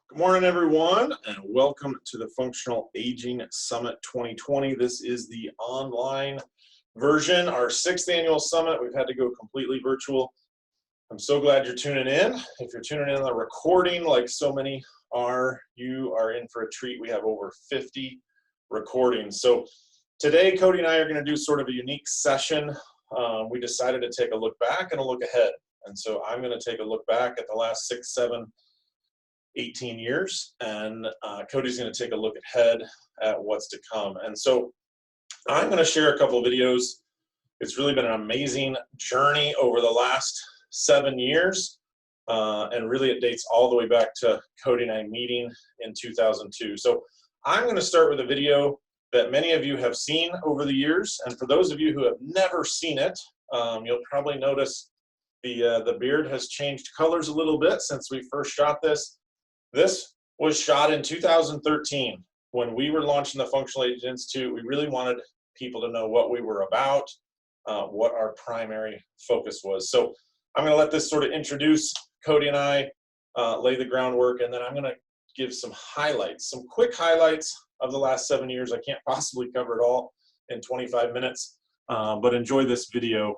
Good morning, everyone, and welcome to the Functional Aging Summit 2020. This is the online version, our sixth annual summit. We've had to go completely virtual. I'm so glad you're tuning in. If you're tuning in on the recording, like so many are, you are in for a treat. We have over 50 recordings. So today, Cody and I are going to do sort of a unique session. We decided to take a look back and a look ahead. And so I'm going to take a look back at the last 6, 7, 18 years, and Cody's going to take a look ahead at what's to come. And so I'm going to share a couple of videos. It's really been an amazing journey over the last 7 years, and really it dates all the way back to Cody and I meeting in 2002. So I'm going to start with a video that many of you have seen over the years, and for those of you who have never seen it, you'll probably notice the beard has changed colors a little bit since we first shot this. This was shot in 2013 when we were launching the Functional Aging Institute. We really wanted people to know what we were about, what our primary focus was. So I'm going to let this sort of introduce Cody and I, lay the groundwork, and then I'm going to give some highlights, some quick highlights of the last 7 years. I can't possibly cover it all in 25 minutes, but enjoy this video.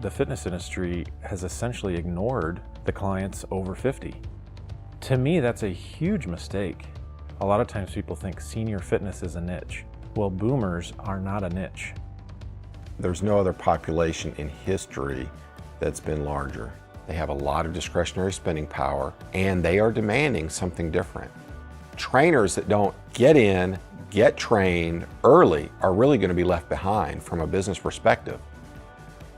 The fitness industry has essentially ignored the clients over 50. To me, that's a huge mistake. A lot of times people think senior fitness is a niche. Well, boomers are not a niche. There's no other population in history that's been larger. They have a lot of discretionary spending power, and they are demanding something different. Trainers that don't get in, get trained early are really going to be left behind from a business perspective.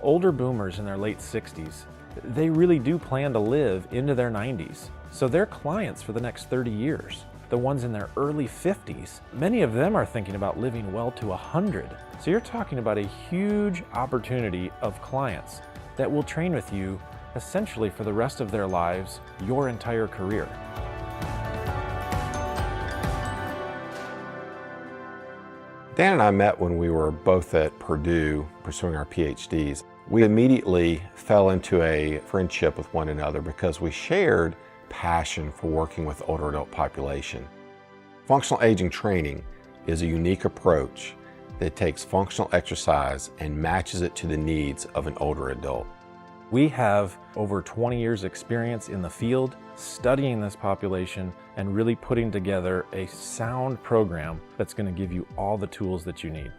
Older boomers in their late 60s, they really do plan to live into their 90s. So they're clients for the next 30 years. The ones in their early 50s, many of them are thinking about living well to 100. So you're talking about a huge opportunity of clients that will train with you essentially for the rest of their lives, your entire career. Dan and I met when we were both at Purdue pursuing our PhDs. We immediately fell into a friendship with one another because we shared passion for working with the older adult population. Functional aging training is a unique approach that takes functional exercise and matches it to the needs of an older adult. We have over 20 years experience in the field, studying this population and really putting together a sound program that's going to give you all the tools that you need.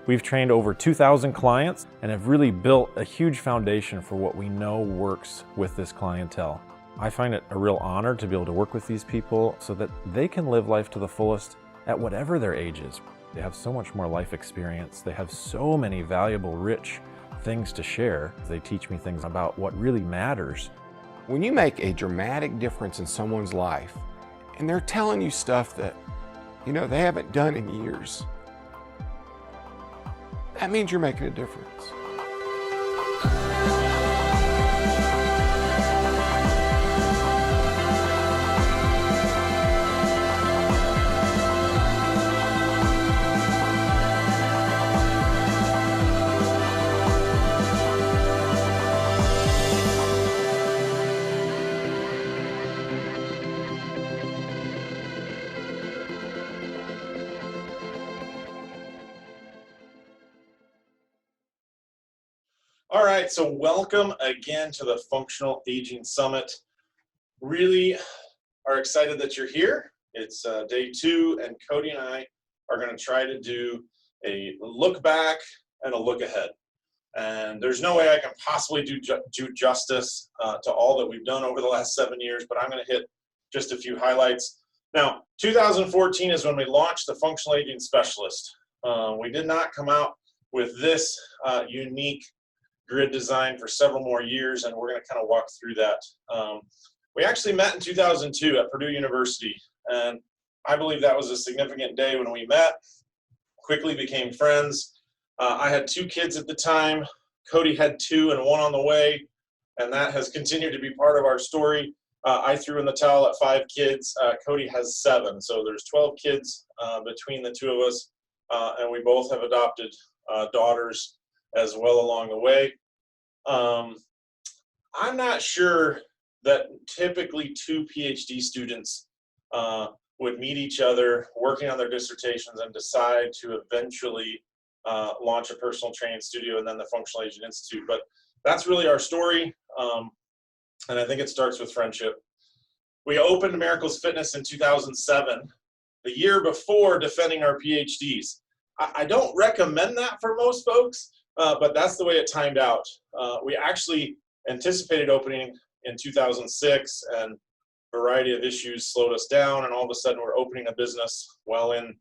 We've trained over 2,000 clients and have really built a huge foundation for what we know works with this clientele. I find it a real honor to be able to work with these people so that they can live life to the fullest at whatever their age is. They have so much more life experience. They have so many valuable, rich things to share. They teach me things about what really matters. When you make a dramatic difference in someone's life and they're telling you stuff that, they haven't done in years, that means you're making a difference. All right, so welcome again to the Functional Aging Summit. Really are excited that you're here. It's day 2, and Cody and I are going to try to do a look back and a look ahead. And there's no way I can possibly do justice to all that we've done over the last 7 years, but I'm going to hit just a few highlights. Now, 2014 is when we launched the Functional Aging Specialist. We did not come out with this unique grid design for several more years, and we're going to kind of walk through that. We actually met in 2002 at Purdue University, and I believe that was a significant day when we met, quickly became friends. I had 2 kids at the time. Cody had 2 and 1 on the way, and that has continued to be part of our story. I threw in the towel at 5 kids. Cody has 7, so there's 12 kids between the two of us, and we both have adopted daughters as well along the way. I'm not sure that typically 2 PhD students would meet each other working on their dissertations and decide to eventually launch a personal training studio and then the Functional Aging Institute. But that's really our story, and I think it starts with friendship. We opened Miracles Fitness in 2007, the year before defending our PhDs. I don't recommend that for most folks, but that's the way it timed out. We actually anticipated opening in 2006, and a variety of issues slowed us down, and all of a sudden we're opening a business well in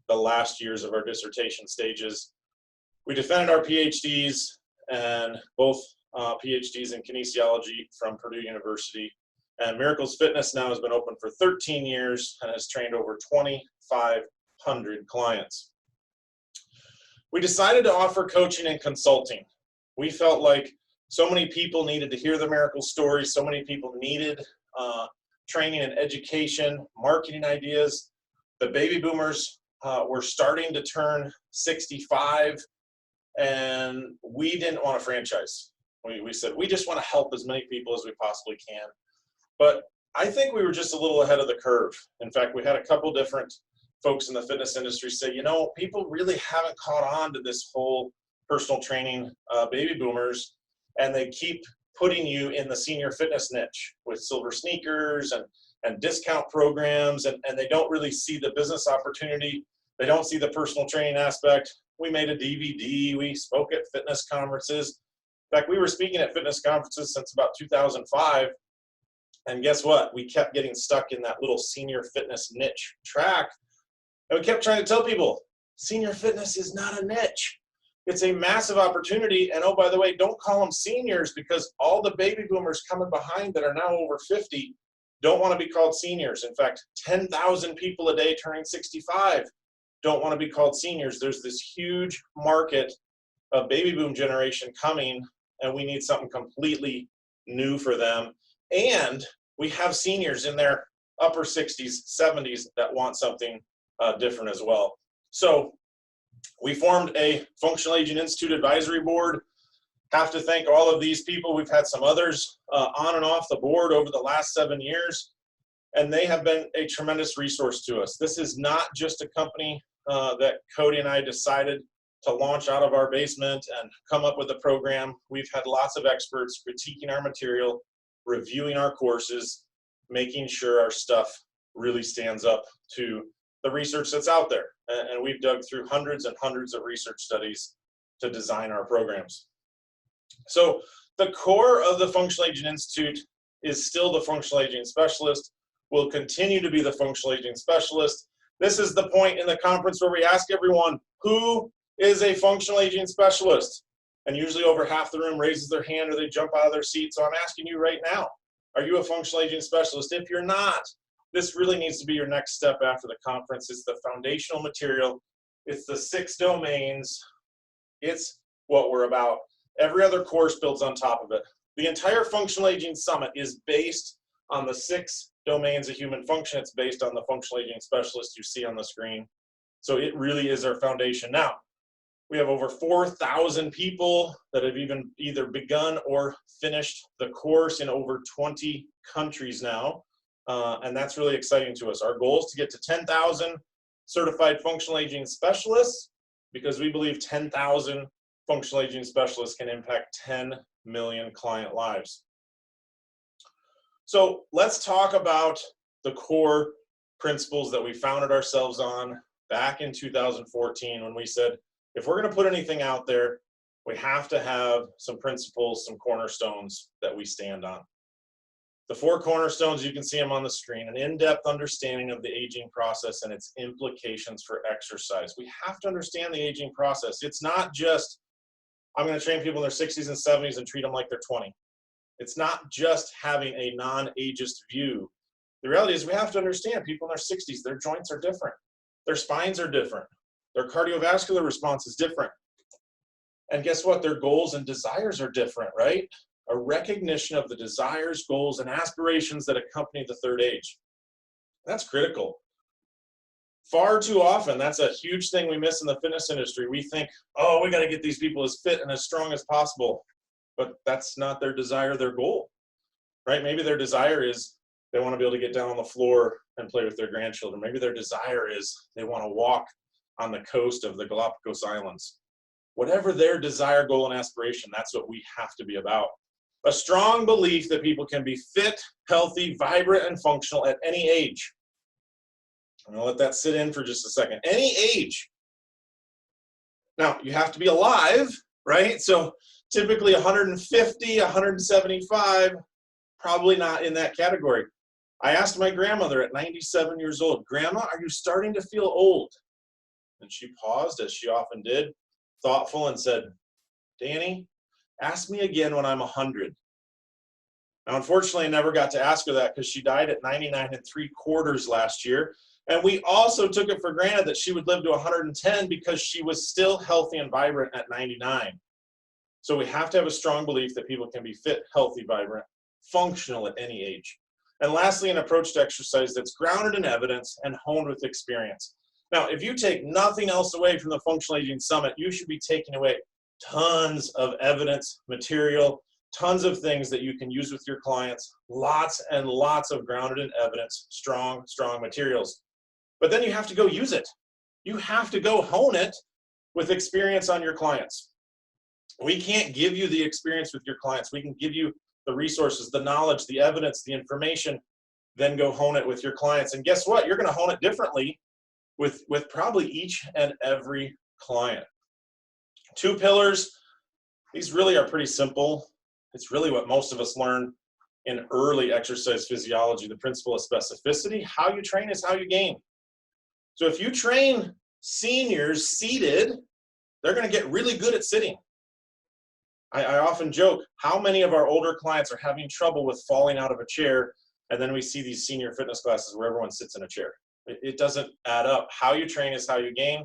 the last years of our dissertation stages. We defended our PhDs, and both PhDs in kinesiology from Purdue University. And Miracles Fitness now has been open for 13 years and has trained over 2,500 clients. We decided to offer coaching and consulting. We felt like so many people needed to hear the miracle story. So many people needed training and education, marketing ideas. The baby boomers were starting to turn 65, and we didn't want a franchise. We said, we just want to help as many people as we possibly can. But I think we were just a little ahead of the curve. In fact, we had a couple different folks in the fitness industry say, you know, people really haven't caught on to this whole personal training baby boomers, and they keep putting you in the senior fitness niche with silver sneakers and discount programs, and they don't really see the business opportunity. They don't see the personal training aspect. We made a DVD. We spoke at fitness conferences. In fact, we were speaking at fitness conferences since about 2005. And guess what? We kept getting stuck in that little senior fitness niche track. And we kept trying to tell people, senior fitness is not a niche. It's a massive opportunity. And oh, by the way, don't call them seniors, because all the baby boomers coming behind that are now over 50 don't want to be called seniors. In fact, 10,000 people a day turning 65 don't want to be called seniors. There's this huge market of baby boom generation coming, and we need something completely new for them. And we have seniors in their upper 60s, 70s that want something different as well. So we formed a Functional Aging Institute Advisory Board. Have to thank all of these people. We've had some others on and off the board over the last 7 years, and they have been a tremendous resource to us. This is not just a company that Cody and I decided to launch out of our basement and come up with a program. We've had lots of experts critiquing our material, reviewing our courses, making sure our stuff really stands up to the research that's out there. And we've dug through hundreds and hundreds of research studies to design our programs. So the core of the Functional Aging Institute is still the functional aging specialist, will continue to be the functional aging specialist. This is the point in the conference where we ask everyone, who is a functional aging specialist? And usually over half the room raises their hand or they jump out of their seat. So I'm asking you right now, are you a functional aging specialist? If you're not, this really needs to be your next step after the conference. It's the foundational material. It's the 6 domains. It's what we're about. Every other course builds on top of it. The entire Functional Aging Summit is based on the 6 domains of human function. It's based on the functional aging specialist you see on the screen. So it really is our foundation. Now, we have over 4,000 people that have either begun or finished the course in over 20 countries now. And that's really exciting to us. Our goal is to get to 10,000 certified functional aging specialists, because we believe 10,000 functional aging specialists can impact 10 million client lives. So let's talk about the core principles that we founded ourselves on back in 2014, when we said, if we're going to put anything out there, we have to have some principles, some cornerstones that we stand on. The 4 cornerstones, you can see them on the screen: an in-depth understanding of the aging process and its implications for exercise. We have to understand the aging process. It's not just, I'm going to train people in their 60s and 70s and treat them like they're 20. It's not just having a non-ageist view. The reality is we have to understand people in their 60s, their joints are different. Their spines are different. Their cardiovascular response is different. And guess what? Their goals and desires are different, right? a recognition of the desires, goals, and aspirations that accompany the third age. That's critical. Far too often, that's a huge thing we miss in the fitness industry. We think, oh, we got to get these people as fit and as strong as possible. But that's not their desire, their goal, right? Maybe their desire is they want to be able to get down on the floor and play with their grandchildren. Maybe their desire is they want to walk on the coast of the Galapagos Islands. Whatever their desire, goal, and aspiration, that's what we have to be about. A strong belief that people can be fit, healthy, vibrant, and functional at any age. I'm going to let that sit in for just a second. Any age. Now, you have to be alive, right? So typically 150, 175, probably not in that category. I asked my grandmother at 97 years old, Grandma, are you starting to feel old? And she paused, as she often did, thoughtful, and said, Danny, ask me again when I'm 100. Now, unfortunately, I never got to ask her that because she died at 99 3/4 last year. And we also took it for granted that she would live to 110 because she was still healthy and vibrant at 99. So we have to have a strong belief that people can be fit, healthy, vibrant, functional at any age. And lastly, an approach to exercise that's grounded in evidence and honed with experience. Now, if you take nothing else away from the Functional Aging Summit, you should be taking away tons of evidence, material, tons of things that you can use with your clients, lots and lots of grounded in evidence, strong materials. But then you have to go use it. You have to go hone it with experience on your clients. We can't give you the experience with your clients. We can give you the resources, the knowledge, the evidence, the information, then go hone it with your clients. And guess what? You're going to hone it differently with probably each and every client. 2 pillars. These really are pretty simple. It's really what most of us learn in early exercise physiology, the principle of specificity. How you train is how you gain. So if you train seniors seated, they're going to get really good at sitting. I often joke, how many of our older clients are having trouble with falling out of a chair, and then we see these senior fitness classes where everyone sits in a chair. It doesn't add up. How you train is how you gain.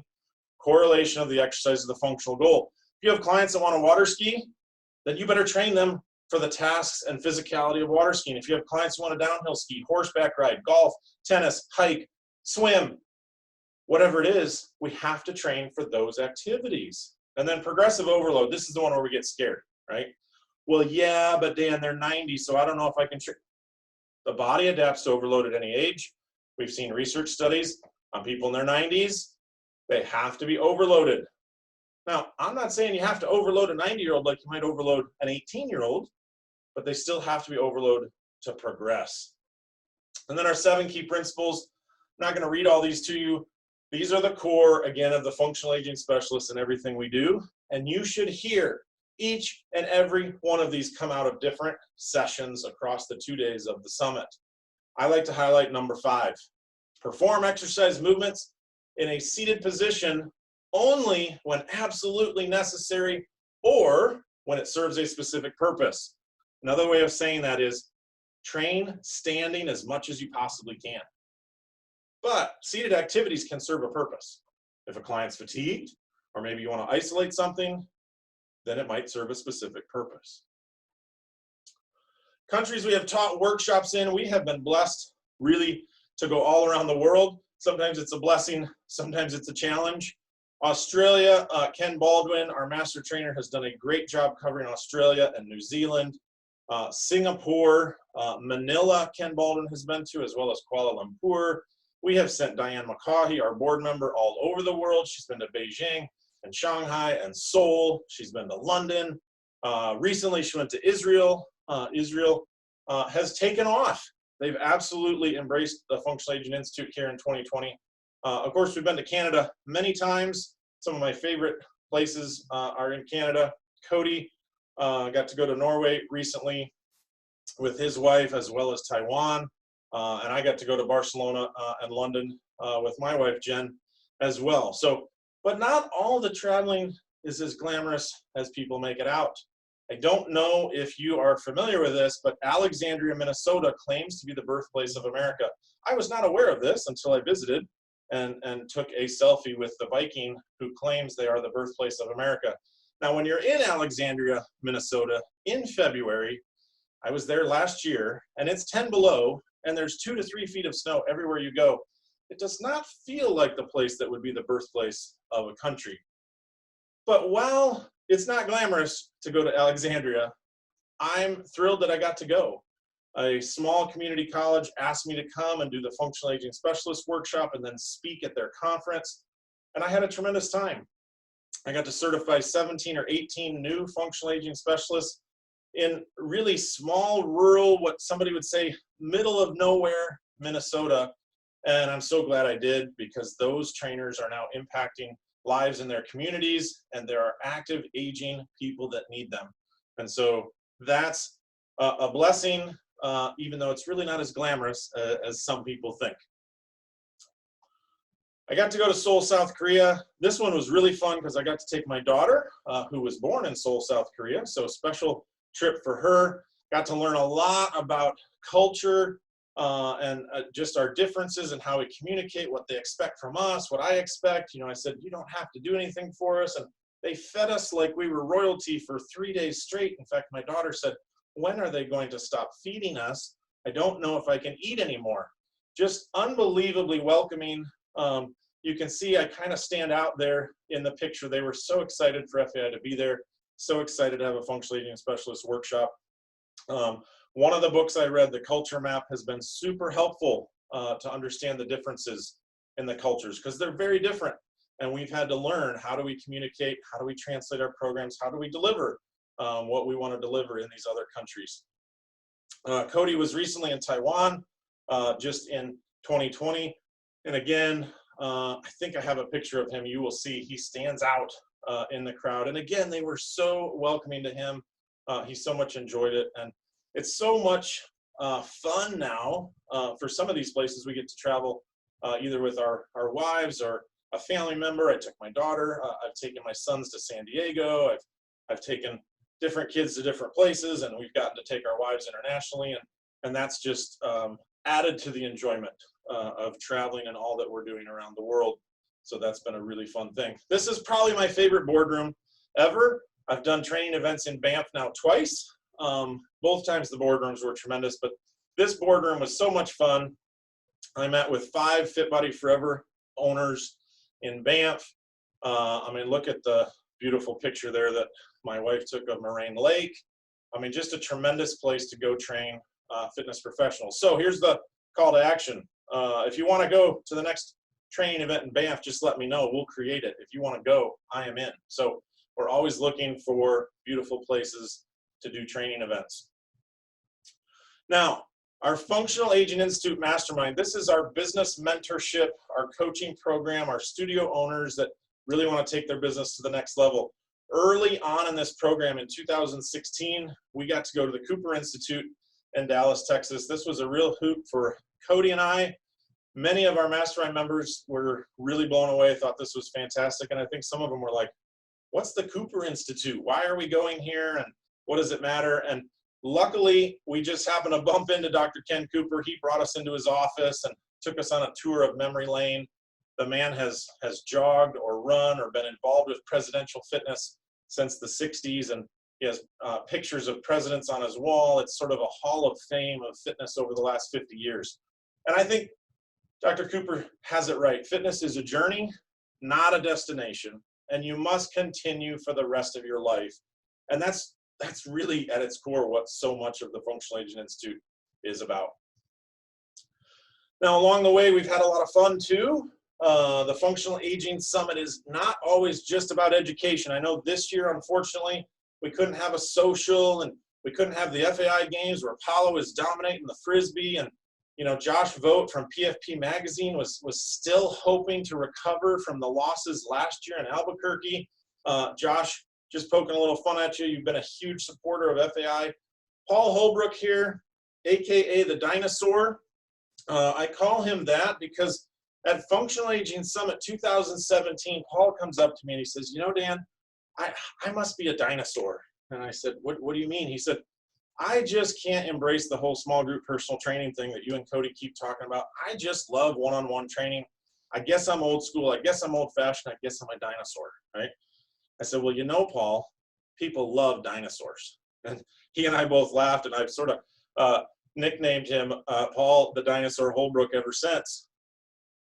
Correlation of the exercise is the functional goal. If you have clients that want to water ski, then you better train them for the tasks and physicality of water skiing. If you have clients who want to downhill ski, horseback ride, golf, tennis, hike, swim, whatever it is, we have to train for those activities. And then progressive overload, this is the one where we get scared, right? Well, yeah, but Dan, they're 90, so I don't know if I can train. The body adapts to overload at any age. We've seen research studies on people in their 90s. They have to be overloaded. Now, I'm not saying you have to overload a 90-year-old like you might overload an 18-year-old, but they still have to be overloaded to progress. And then our 7 key principles. I'm not going to read all these to you. These are the core, again, of the functional aging specialist and everything we do. And you should hear each and every one of these come out of different sessions across the 2 days of the summit. I like to highlight number 5. Perform exercise movements in a seated position only when absolutely necessary or when it serves a specific purpose. Another way of saying that is train standing as much as you possibly can. But seated activities can serve a purpose. If a client's fatigued, or maybe you want to isolate something, then it might serve a specific purpose. Countries we have taught workshops in, we have been blessed really to go all around the world. Sometimes it's a blessing, sometimes it's a challenge. Australia, Ken Baldwin, our master trainer, has done a great job covering Australia and New Zealand. Singapore, Manila, Ken Baldwin has been to, as well as Kuala Lumpur. We have sent Diane McCaughey, our board member, all over the world. She's been to Beijing and Shanghai and Seoul. She's been to London. Recently, she went to Israel. Israel has taken off. They've absolutely embraced the Functional Aging Institute here in 2020. Of course, we've been to Canada many times. Some of my favorite places are in Canada. Cody got to go to Norway recently with his wife, as well as Taiwan. And I got to go to Barcelona and London with my wife, Jen, as well. So, but not all the traveling is as glamorous as people make it out. I don't know if you are familiar with this, but Alexandria, Minnesota claims to be the birthplace of America. I was not aware of this until I visited and took a selfie with the Viking who claims they are the birthplace of America. Now, when you're in Alexandria, Minnesota in February, I was there last year, and it's 10 below, and there's 2 to 3 feet of snow everywhere you go. It does not feel like the place that would be the birthplace of a country. But while it's not glamorous to go to Alexandria, I'm thrilled that I got to go. A small community college asked me to come and do the functional aging specialist workshop and then speak at their conference, and I had a tremendous time. I got to certify 17 or 18 new functional aging specialists in really small, rural, what somebody would say, middle of nowhere, Minnesota. And I'm so glad I did, because those trainers are now impacting lives in their communities, and there are active aging people that need them. And so that's a blessing, even though it's really not as glamorous as some people think. I got to go to Seoul, South Korea. This one was really fun because I got to take my daughter, who was born in Seoul, South Korea. So special trip for her. Got to learn a lot about culture and just our differences and how we communicate, what they expect from us, what I expect. You know, I said, you don't have to do anything for us. And they fed us like we were royalty for 3 days straight. In fact, my daughter said, when are they going to stop feeding us? I don't know if I can eat anymore. Just unbelievably welcoming. You can see I kind of stand out there in the picture. They were so excited for FAI to be there, so excited to have a functional aging specialist workshop. One of the books I read, The Culture Map, has been super helpful to understand the differences in the cultures, because they're very different. And we've had to learn, how do we communicate? How do we translate our programs? How do we deliver what we want to deliver in these other countries? Cody was recently in Taiwan, just in 2020. And again, I think I have a picture of him. You will see he stands out in the crowd. And again, they were so welcoming to him. He so much enjoyed it. And it's so much fun now. For some of these places, we get to travel either with our wives or a family member. I took my daughter. I've taken my sons to San Diego. I've taken different kids to different places, and we've gotten to take our wives internationally. And that's just added to the enjoyment of traveling and all that we're doing around the world. So that's been a really fun thing. This is probably my favorite boardroom ever. I've done training events in Banff now twice. Both times the boardrooms were tremendous, but this boardroom was so much fun. I met with 5 Fit Body Forever owners in Banff. I mean, look at the beautiful picture there that my wife took of Moraine Lake. I mean, just a tremendous place to go train fitness professionals. So here's the call to action. If you want to go to the next training event in Banff, just let me know. We'll create it. If you want to go, I am in. So we're always looking for beautiful places to do training events. Now, our Functional Aging Institute Mastermind, this is our business mentorship, our coaching program, our studio owners that really want to take their business to the next level. Early on in this program in 2016, we got to go to the Cooper Institute in Dallas, Texas. This was a real hoot for Cody and I. Many of our mastermind members were really blown away, thought this was fantastic. And I think some of them were like, what's the Cooper Institute? Why are we going here? And what does it matter? And luckily, we just happened to bump into Dr. Ken Cooper. He brought us into his office and took us on a tour of memory lane. The man has jogged or run or been involved with presidential fitness since the 60s, and he has pictures of presidents on his wall. It's sort of a hall of fame of fitness over the last 50 years. And I think Dr. Cooper has it right. Fitness is a journey, not a destination, and you must continue for the rest of your life. And that's really at its core what so much of the Functional Aging Institute is about. Now, along the way, we've had a lot of fun too. The Functional Aging Summit is not always just about education. I know this year, unfortunately, we couldn't have a social, and we couldn't have the FAI games where Paulo is dominating the Frisbee. And, you know, Josh Vogt from PFP Magazine was still hoping to recover from the losses last year in Albuquerque. Josh, just poking a little fun at you. You've been a huge supporter of FAI. Paul Holbrook here, AKA the dinosaur. I call him that because at Functional Aging Summit 2017, Paul comes up to me and he says, you know, Dan, I must be a dinosaur. And I said, what do you mean? He said, I just can't embrace the whole small group personal training thing that you and Cody keep talking about. I just love one-on-one training. I guess I'm old school. I guess I'm old fashioned. I guess I'm a dinosaur, right? I said, well, you know, Paul, people love dinosaurs. And he and I both laughed, and I've sort of nicknamed him Paul the Dinosaur Holbrook ever since.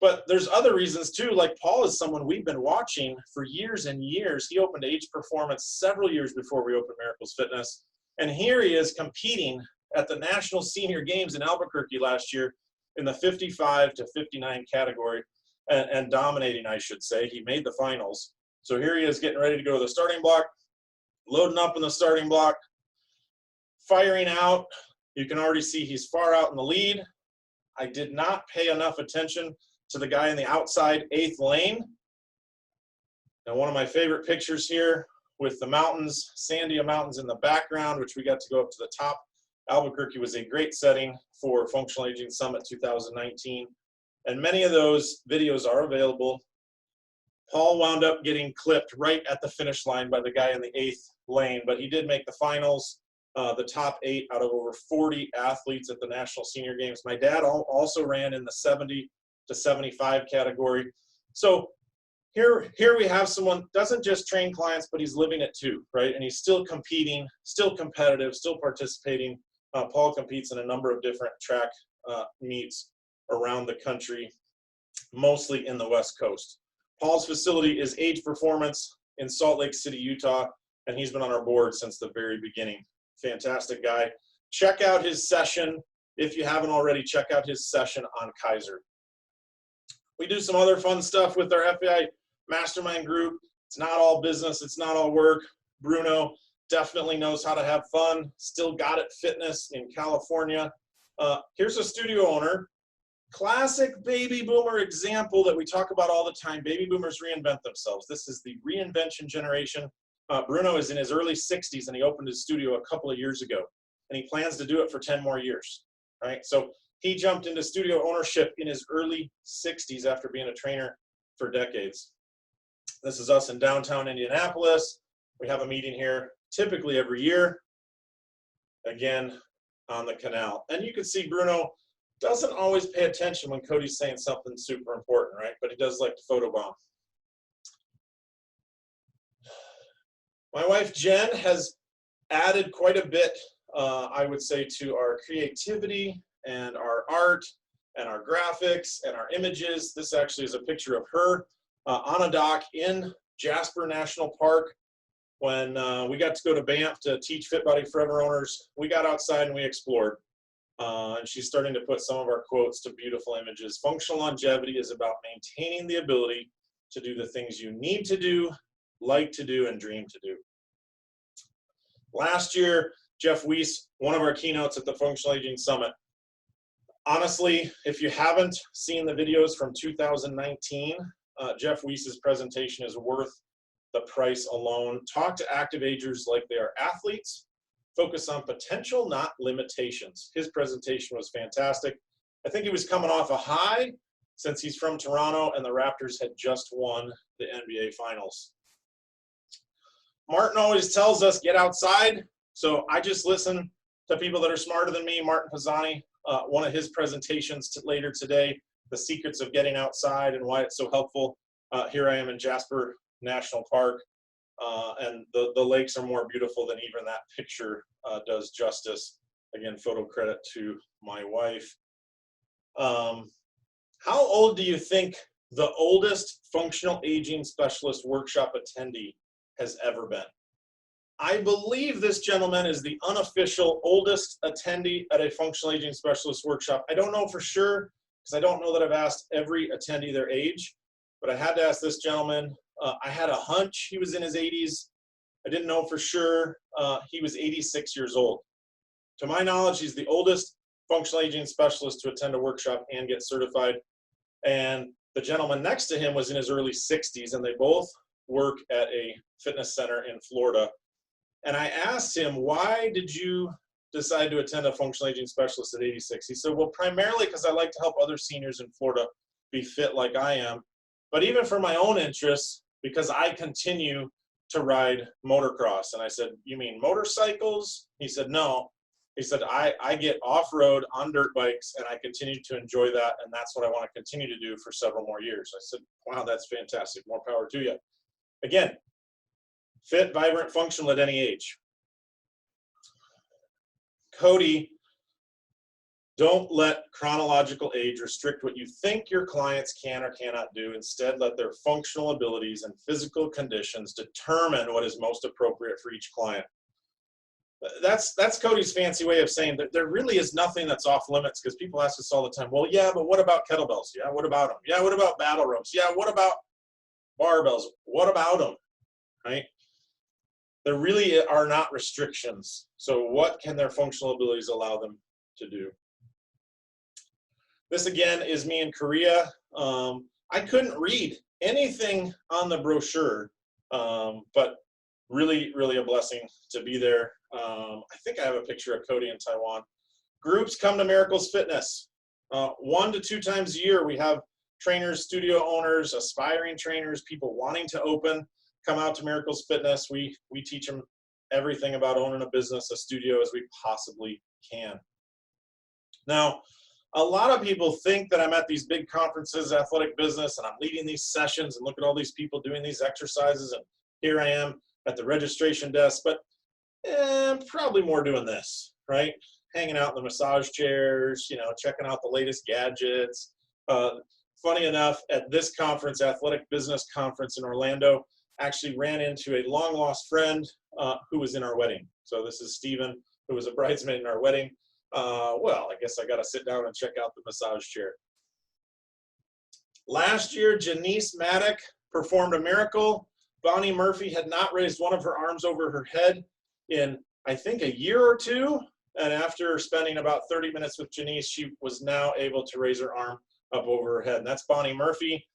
But there's other reasons too, like Paul is someone we've been watching for years and years. He opened Age Performance several years before we opened Miracles Fitness. And here he is competing at the National Senior Games in Albuquerque last year in the 55 to 59 category, and dominating, I should say. He made the finals. So here he is getting ready to go to the starting block, loading up in the starting block, firing out. You can already see he's far out in the lead. I did not pay enough attention to the guy in the outside 8th lane. And one of my favorite pictures here with the mountains, Sandia Mountains in the background, which we got to go up to the top. Albuquerque was a great setting for Functional Aging Summit 2019. And many of those videos are available. Paul wound up getting clipped right at the finish line by the guy in the 8th lane, but he did make the finals, the top 8 out of over 40 athletes at the National Senior Games. My dad also ran in the 70 to 75 category. So here we have someone doesn't just train clients, but he's living it too, right? And he's still competing, still competitive, still participating. Paul competes in a number of different track meets around the country, mostly in the West Coast. Paul's facility is Age Performance in Salt Lake City, Utah, and he's been on our board since the very beginning. Fantastic guy. Check out his session. If you haven't already, check out his session on Kaiser. We do some other fun stuff with our FAI Mastermind group. It's not all business. It's not all work. Bruno definitely knows how to have fun. Still got it fitness in California. Here's a studio owner. Classic baby boomer example that we talk about all the time. Baby boomers reinvent themselves. This is the reinvention generation. Bruno is in his early 60s, and he opened his studio a couple of years ago, and he plans to do it for 10 more years, right? So he jumped into studio ownership in his early 60s after being a trainer for decades. This is us in downtown Indianapolis. We have a meeting here typically every year, again, on the canal. And you can see Bruno doesn't always pay attention when Cody's saying something super important, right? But he does like to photobomb. My wife, Jen, has added quite a bit, I would say, to our creativity and our art and our graphics and our images. This actually is a picture of her on a dock in Jasper National Park. When we got to go to Banff to teach Fit Body Forever owners, we got outside and we explored. And she's starting to put some of our quotes to beautiful images. Functional longevity is about maintaining the ability to do the things you need to do, like to do, and dream to do. Last year, Jeff Weiss, one of our keynotes at the Functional Aging Summit. Honestly, if you haven't seen the videos from 2019, Jeff Weiss's presentation is worth the price alone. Talk to active agers like they are athletes. Focus on potential, not limitations. His presentation was fantastic. I think he was coming off a high since he's from Toronto and the Raptors had just won the NBA Finals. Martin always tells us, get outside. So I just listen to people that are smarter than me. Martin Pisani, one of his presentations later today, the secrets of getting outside and why it's so helpful. Here I am in Jasper National Park, and the lakes are more beautiful than even that picture does justice. Again, photo credit to my wife. How old do you think the oldest functional aging specialist workshop attendee has ever been? I believe this gentleman is the unofficial oldest attendee at a functional aging specialist workshop. I don't know for sure, because I don't know that I've asked every attendee their age, but I had to ask this gentleman. I had a hunch he was in his 80s. I didn't know for sure. He was 86 years old. To my knowledge, he's the oldest functional aging specialist to attend a workshop and get certified. And the gentleman next to him was in his early 60s, and they both work at a fitness center in Florida. And I asked him, why did you decide to attend a functional aging specialist at 86? He said, well, primarily because I like to help other seniors in Florida be fit like I am, but even for my own interests, because I continue to ride motocross. And I said, you mean motorcycles? He said, no. He said, I get off-road on dirt bikes, and I continue to enjoy that, and that's what I want to continue to do for several more years. I said, wow, that's fantastic. More power to you. Again, Fit, vibrant, functional at any age. Cody, don't let chronological age restrict what you think your clients can or cannot do. Instead, let their functional abilities and physical conditions determine what is most appropriate for each client. That's Cody's fancy way of saying that there really is nothing that's off limits, because people ask us all the time, well, yeah, but what about kettlebells? Yeah, what about them? Yeah, what about battle ropes? Yeah, what about barbells? What about them, right? There really are not restrictions. So what can their functional abilities allow them to do? This again is me in Korea. I couldn't read anything on the brochure, but really, really a blessing to be there. I think I have a picture of Cody in Taiwan. Groups come to Miracles Fitness. 1 to 2 times a year, we have trainers, studio owners, aspiring trainers, people wanting to open, come out to Miracles Fitness. We teach them everything about owning a business, a studio, as we possibly can. Now, a lot of people think that I'm at these big conferences, athletic business, and I'm leading these sessions, and look at all these people doing these exercises, and here I am at the registration desk, but probably more doing this, right? Hanging out in the massage chairs, you know, checking out the latest gadgets. Funny enough, at this conference, Athletic Business Conference in Orlando, actually ran into a long lost friend who was in our wedding. So this is Steven, who was a bridesmaid in our wedding. Well, I guess I got to sit down and check out the massage chair. Last year, Janice Maddock performed a miracle. Bonnie Murphy had not raised one of her arms over her head in, I think, a year or two. And after spending about 30 minutes with Janice, she was now able to raise her arm up over her head. And that's Bonnie Murphy.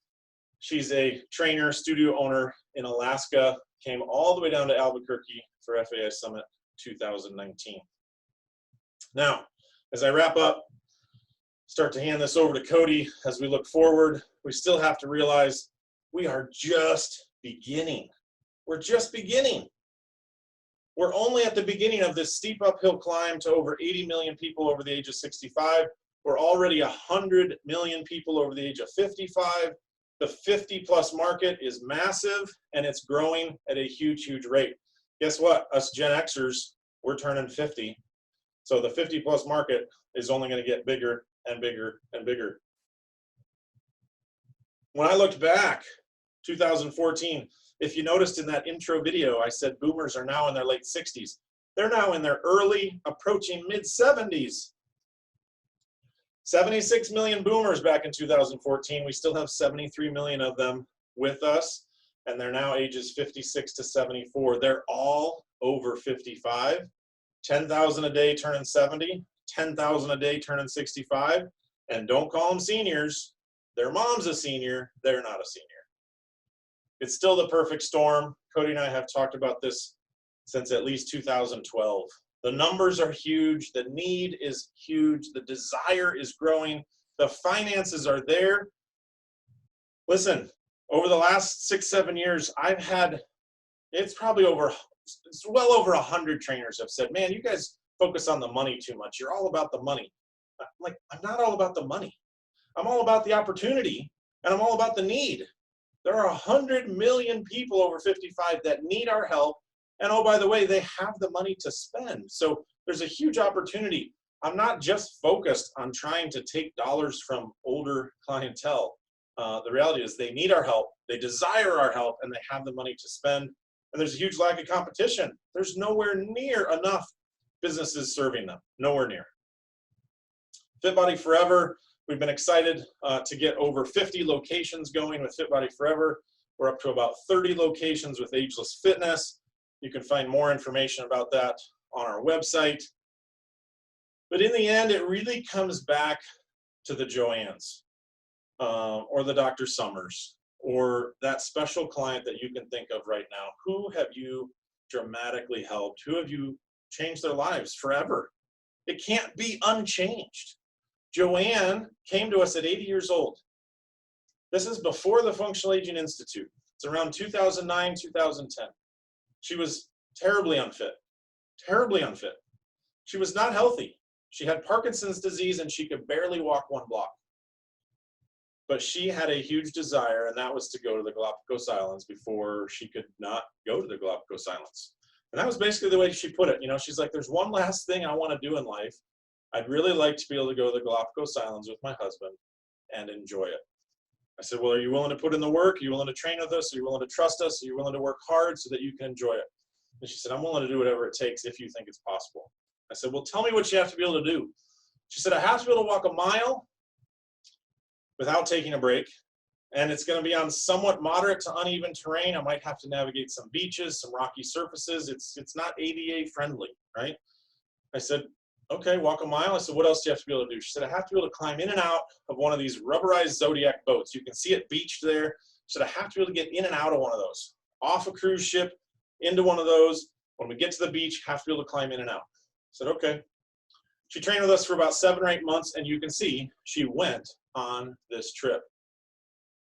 She's a trainer, studio owner in Alaska, came all the way down to Albuquerque for FAI Summit 2019. Now, as I wrap up, start to hand this over to Cody as we look forward, we still have to realize we are just beginning. We're just beginning. We're only at the beginning of this steep uphill climb to over 80 million people over the age of 65. We're already 100 million people over the age of 55. The 50-plus market is massive, and it's growing at a huge, huge rate. Guess what? Us Gen Xers, we're turning 50. So the 50-plus market is only going to get bigger and bigger and bigger. When I looked back, 2014, if you noticed in that intro video, I said boomers are now in their late 60s. They're now in their early, approaching mid-70s. 76 million boomers back in 2014. We still have 73 million of them with us, and they're now ages 56 to 74. They're all over 55. 10,000 a day turning 70, 10,000 a day turning 65, and don't call them seniors. Their mom's a senior, they're not a senior. It's still the perfect storm. Cody and I have talked about this since at least 2012. The numbers are huge, the need is huge, the desire is growing, the finances are there. Listen, over the last 6-7 years, I've had, it's well over 100 trainers have said, man, you guys focus on the money too much. You're all about the money. I'm like, I'm not all about the money. I'm all about the opportunity, and I'm all about the need. There are 100 million people over 55 that need our help. And oh, by the way, they have the money to spend. So there's a huge opportunity. I'm not just focused on trying to take dollars from older clientele. The reality is they need our help, they desire our help, and they have the money to spend. And there's a huge lack of competition. There's nowhere near enough businesses serving them, nowhere near. Fit Body Forever, we've been excited to get over 50 locations going with Fit Body Forever. We're up to about 30 locations with Ageless Fitness. You can find more information about that on our website. But in the end, it really comes back to the Joannes or the Dr. Summers or that special client that you can think of right now. Who have you dramatically helped? Who have you changed their lives forever? It can't be unchanged. Joanne came to us at 80 years old. This is before the Functional Aging Institute. It's around 2009, 2010. She was terribly unfit, terribly unfit. She was not healthy. She had Parkinson's disease and she could barely walk 1 block. but she had a huge desire, and that was to go to the Galapagos Islands before she could not go to the Galapagos Islands. And that was basically the way she put it. You know, she's like, there's one last thing I want to do in life. I'd really like to be able to go to the Galapagos Islands with my husband and enjoy it. I said, well, are you willing to put in the work? Are you willing to train with us? Are you willing to trust us? Are you willing to work hard so that you can enjoy it? And she said, I'm willing to do whatever it takes if you think it's possible. I said, well, tell me what you have to be able to do. She said, I have to be able to walk a mile without taking a break. And it's going to be on somewhat moderate to uneven terrain. I might have to navigate some beaches, some rocky surfaces. It's not ADA friendly, right? I said, okay, walk a mile. I said, what else do you have to be able to do? She said, I have to be able to climb in and out of one of these rubberized Zodiac boats. You can see it beached there. She said, I have to be able to get in and out of one of those. Off a cruise ship, into one of those. When we get to the beach, have to be able to climb in and out. I said, okay. She trained with us for about 7 or 8 months, and you can see she went on this trip.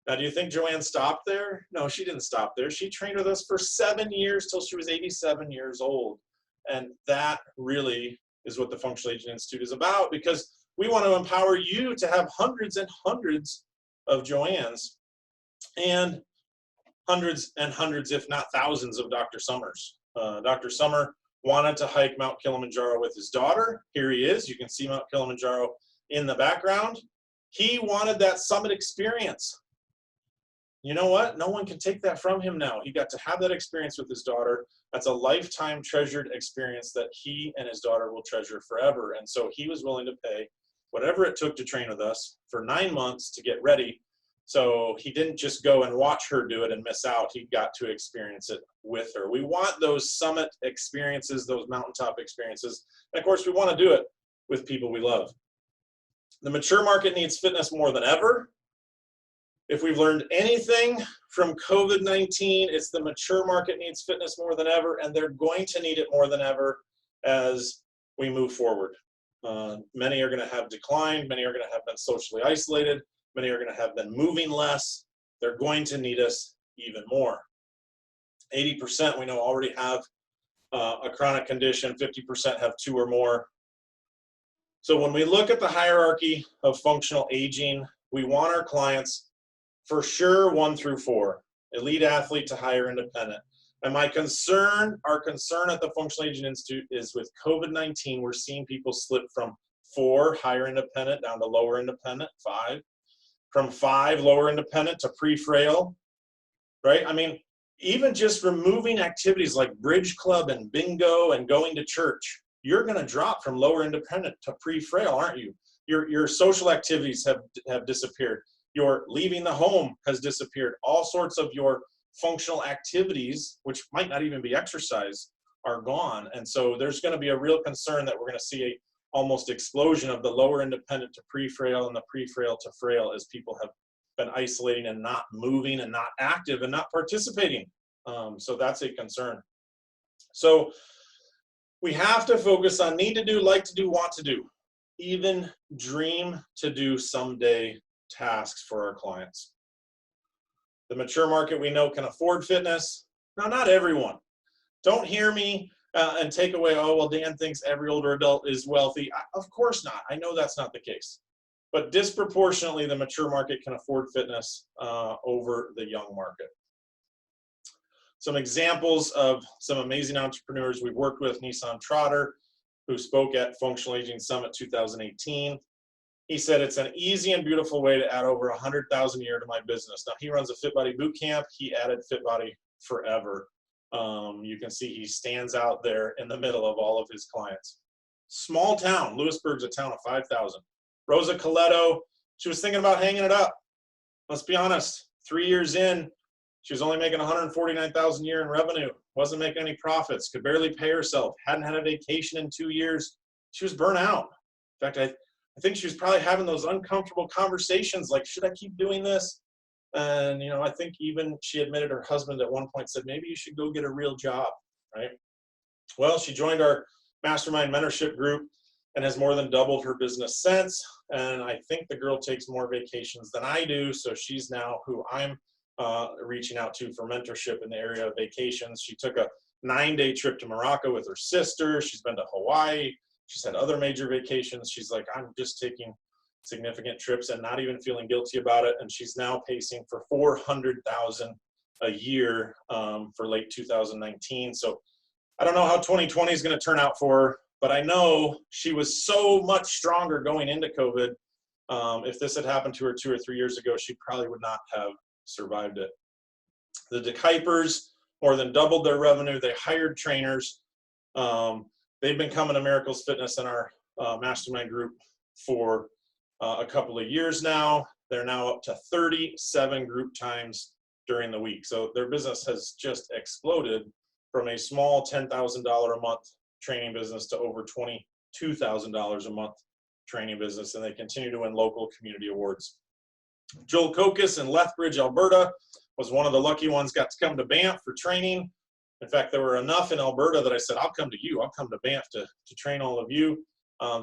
Now, do you think Joanne stopped there? No, she didn't stop there. She trained with us for 7 years till she was 87 years old. And that really is what the Functional Aging Institute is about, because we want to empower you to have hundreds and hundreds of Joannes and hundreds, if not thousands, of Dr. Summers. Dr. Summer wanted to hike Mount Kilimanjaro with his daughter. Here he is. You can see Mount Kilimanjaro in the background. He wanted that summit experience. You know what? No one can take that from him now. He got to have that experience with his daughter. That's a lifetime treasured experience that he and his daughter will treasure forever. And so he was willing to pay whatever it took to train with us for 9 months to get ready. So he didn't just go and watch her do it and miss out. He got to experience it with her. We want those summit experiences, those mountaintop experiences. And of course, we want to do it with people we love. The mature market needs fitness more than ever. If we've learned anything from COVID-19, it's the mature market needs fitness more than ever, and they're going to need it more than ever as we move forward. Many are going to have declined. Many are going to have been socially isolated. Many are going to have been moving less. They're going to need us even more. 80% we know already have a chronic condition. 50% have 2 or more. So when we look at the hierarchy of functional aging, we want our clients for sure 1 through 4, elite athlete to higher independent. And our concern at the Functional Aging Institute is with COVID-19, we're seeing people slip from 4, higher independent, down to lower independent, 5. From 5, lower independent, to pre-frail, right? I mean, even just removing activities like bridge club and bingo and going to church, you're going to drop from lower independent to pre-frail, aren't you? Your social activities have disappeared. Your leaving the home has disappeared. All sorts of your functional activities, which might not even be exercise, are gone. And so there's going to be a real concern that we're going to see a almost explosion of the lower independent to pre-frail and the pre-frail to frail as people have been isolating and not moving and not active and not participating. So that's a concern. So we have to focus on need to do, like to do, want to do, even dream to do someday tasks for our clients. The mature market we know can afford fitness. Now, not everyone. Don't hear me and take away, oh, well, Dan thinks every older adult is wealthy. Of course not. I know that's not the case. But disproportionately, the mature market can afford fitness over the young market. Some examples of some amazing entrepreneurs we've worked with: Nissan Trotter, who spoke at Functional Aging Summit 2018. He said, it's an easy and beautiful way to add over 100,000 a year to my business. Now, he runs a Fit Body boot camp. He added Fit Body forever. You can see he stands out there in the middle of all of his clients. Small town, Lewisburg's a town of 5,000. Rosa Coletto, she was thinking about hanging it up. Let's be honest, 3 years in, she was only making 149,000 a year in revenue, wasn't making any profits, could barely pay herself, hadn't had a vacation in 2 years. She was burnt out. In fact, I think she was probably having those uncomfortable conversations like, should I keep doing this? And, you know, I think even she admitted her husband at one point said, maybe you should go get a real job, right? Well, she joined our mastermind mentorship group and has more than doubled her business since. And I think the girl takes more vacations than I do. So she's now who I'm reaching out to for mentorship in the area of vacations. She took a 9-day trip to Morocco with her sister. She's been to Hawaii. She's had other major vacations. She's like, I'm just taking significant trips and not even feeling guilty about it. And she's now pacing for 400,000 a year for late 2019. So I don't know how 2020 is going to turn out for her, but I know she was so much stronger going into COVID. If this had happened to her 2 or 3 years ago, she probably would not have survived it. The DeKuypers more than doubled their revenue. They hired trainers. They've been coming to Miracles Fitness in our mastermind group for a couple of years now. They're now up to 37 group times during the week. So their business has just exploded from a small $10,000 a month training business to over $22,000 a month training business, and they continue to win local community awards. Joel Kokis in Lethbridge, Alberta was one of the lucky ones, got to come to Banff for training. In fact, there were enough in Alberta that I said, I'll come to you. I'll come to Banff to train all of you.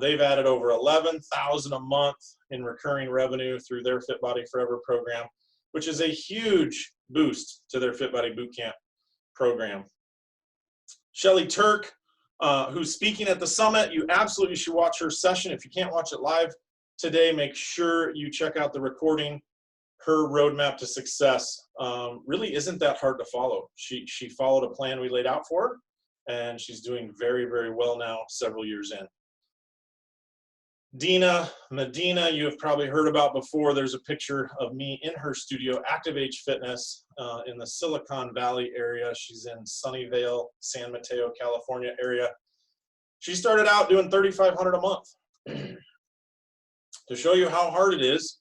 They've added over $11,000 a month in recurring revenue through their Fit Body Forever program, which is a huge boost to their Fit Body Bootcamp program. Shelly Turk, who's speaking at the summit, you absolutely should watch her session. If you can't watch it live today, make sure you check out the recording. Her roadmap to success really isn't that hard to follow. She followed a plan we laid out for her, and she's doing very, very well now, several years in. Dina Medina, you have probably heard about before. There's a picture of me in her studio, Active Age Fitness, in the Silicon Valley area. She's in Sunnyvale, San Mateo, California area. She started out doing $3,500 a month. To show you how hard it is,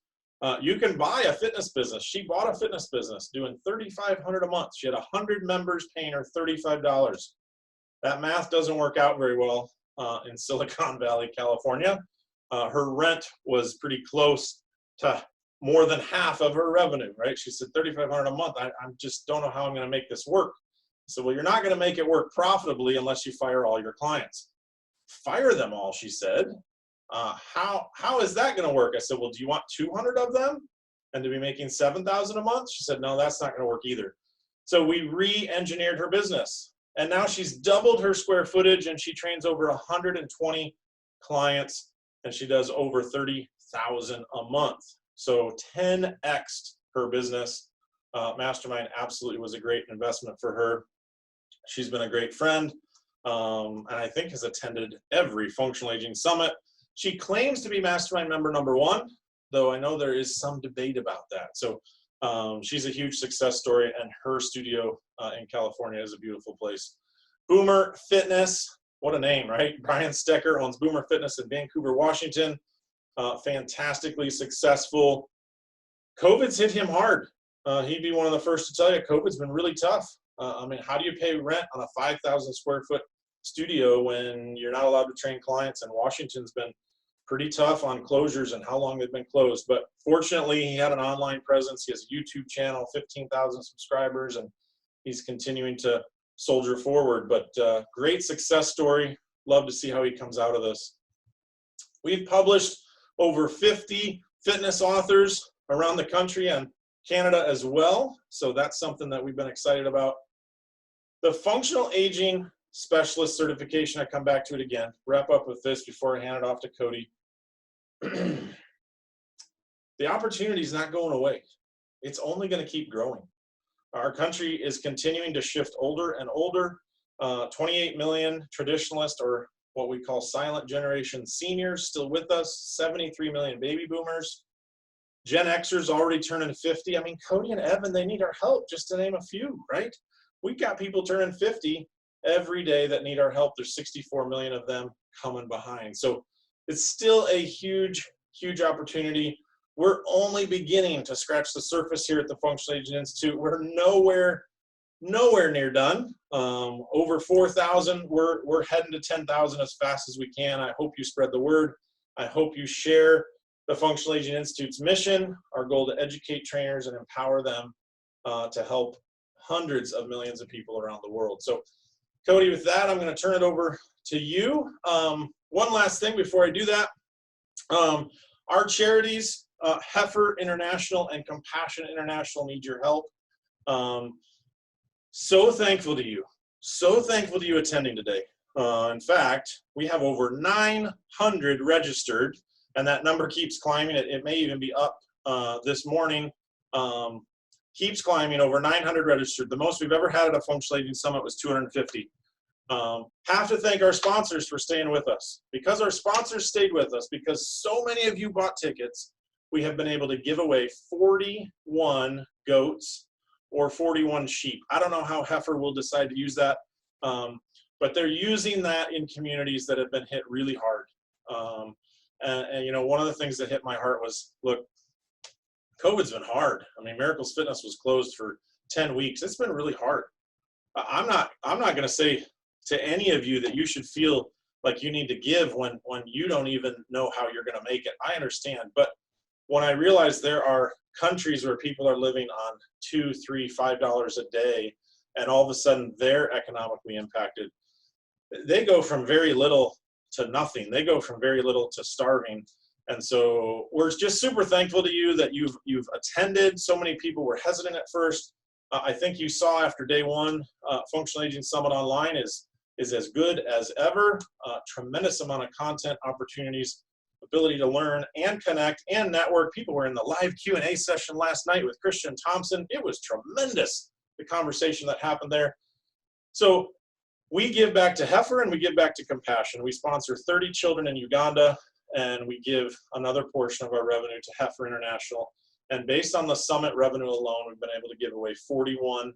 you can buy a fitness business. She bought a fitness business doing $3,500 a month. She had 100 members paying her $35. That math doesn't work out very well in Silicon Valley, California. Her rent was pretty close to more than half of her revenue, right? She said $3,500 a month. I just don't know how I'm going to make this work. So, well, you're not going to make it work profitably unless you fire all your clients. Fire them all, she said. How is that going to work? I said, well, do you want 200 of them and to be making $7,000 a month? She said, no, that's not going to work either. So we re-engineered her business, and now she's doubled her square footage, and she trains over 120 clients, and she does over 30,000 a month. So 10x'd her business. Mastermind absolutely was a great investment for her. She's been a great friend, and I think has attended every Functional Aging Summit. She claims to be Mastermind member #1, though I know there is some debate about that. So she's a huge success story, and her studio in California is a beautiful place. Boomer Fitness, what a name, right? Brian Stecker owns Boomer Fitness in Vancouver, Washington. Fantastically successful. COVID's hit him hard. He'd be one of the first to tell you COVID's been really tough. I mean, how do you pay rent on a 5,000 square foot studio when you're not allowed to train clients? And Washington's been pretty tough on closures and how long they've been closed. But fortunately, he had an online presence. He has a YouTube channel, 15,000 subscribers, and he's continuing to soldier forward. But great success story. Love to see how he comes out of this. We've published over 50 fitness authors around the country and Canada as well. So that's something that we've been excited about. The Functional Aging Specialist certification, I come back to it again. Wrap up with this before I hand it off to Cody. The opportunity is not going away. It's only going to keep growing. Our country is continuing to shift older and older. 28 million traditionalist, or what we call silent generation seniors, still with us. 73 million baby boomers. Gen Xers already turning 50. I mean, Cody and Evan, they need our help, just to name a few, right? We've got people turning 50 every day that need our help. There's 64 million of them coming behind. So it's still a huge, huge opportunity. We're only beginning to scratch the surface here at the Functional Aging Institute. We're nowhere near done. Over 4,000, we're heading to 10,000 as fast as we can. I hope you spread the word. I hope you share the Functional Aging Institute's mission, our goal to educate trainers and empower them to help hundreds of millions of people around the world. So Cody, with that, I'm going to turn it over to you. One last thing before I do that. Our charities, Heifer International and Compassion International, need your help. So thankful to you. So thankful to you attending today. In fact, we have over 900 registered and that number keeps climbing. It may even be up this morning. Keeps climbing, over 900 registered. The most we've ever had at a Functional Aging Summit was 250. Have to thank our sponsors for staying with us. Because our sponsors stayed with us, because so many of you bought tickets, we have been able to give away 41 goats or 41 sheep. I don't know how Heifer will decide to use that, but they're using that in communities that have been hit really hard. And you know, one of the things that hit my heart was, look, COVID's been hard. I mean, Miracles Fitness was closed for 10 weeks. It's been really hard. I'm not going to say to any of you that you should feel like you need to give when you don't even know how you're going to make it. I understand. But when I realize there are countries where people are living on $2, $3, $5 a day, and all of a sudden they're economically impacted, they go from very little to nothing. They go from very little to starving. And so we're just super thankful to you that you've attended. So many people were hesitant at first. I think you saw after day one, Functional Aging Summit Online is as good as ever. Tremendous amount of content, opportunities, ability to learn and connect and network. People were in the live Q&A session last night with Christian Thompson. It was tremendous, the conversation that happened there. So we give back to Heifer and we give back to Compassion. We sponsor 30 children in Uganda, and we give another portion of our revenue to Heifer International. And based on the summit revenue alone, we've been able to give away 41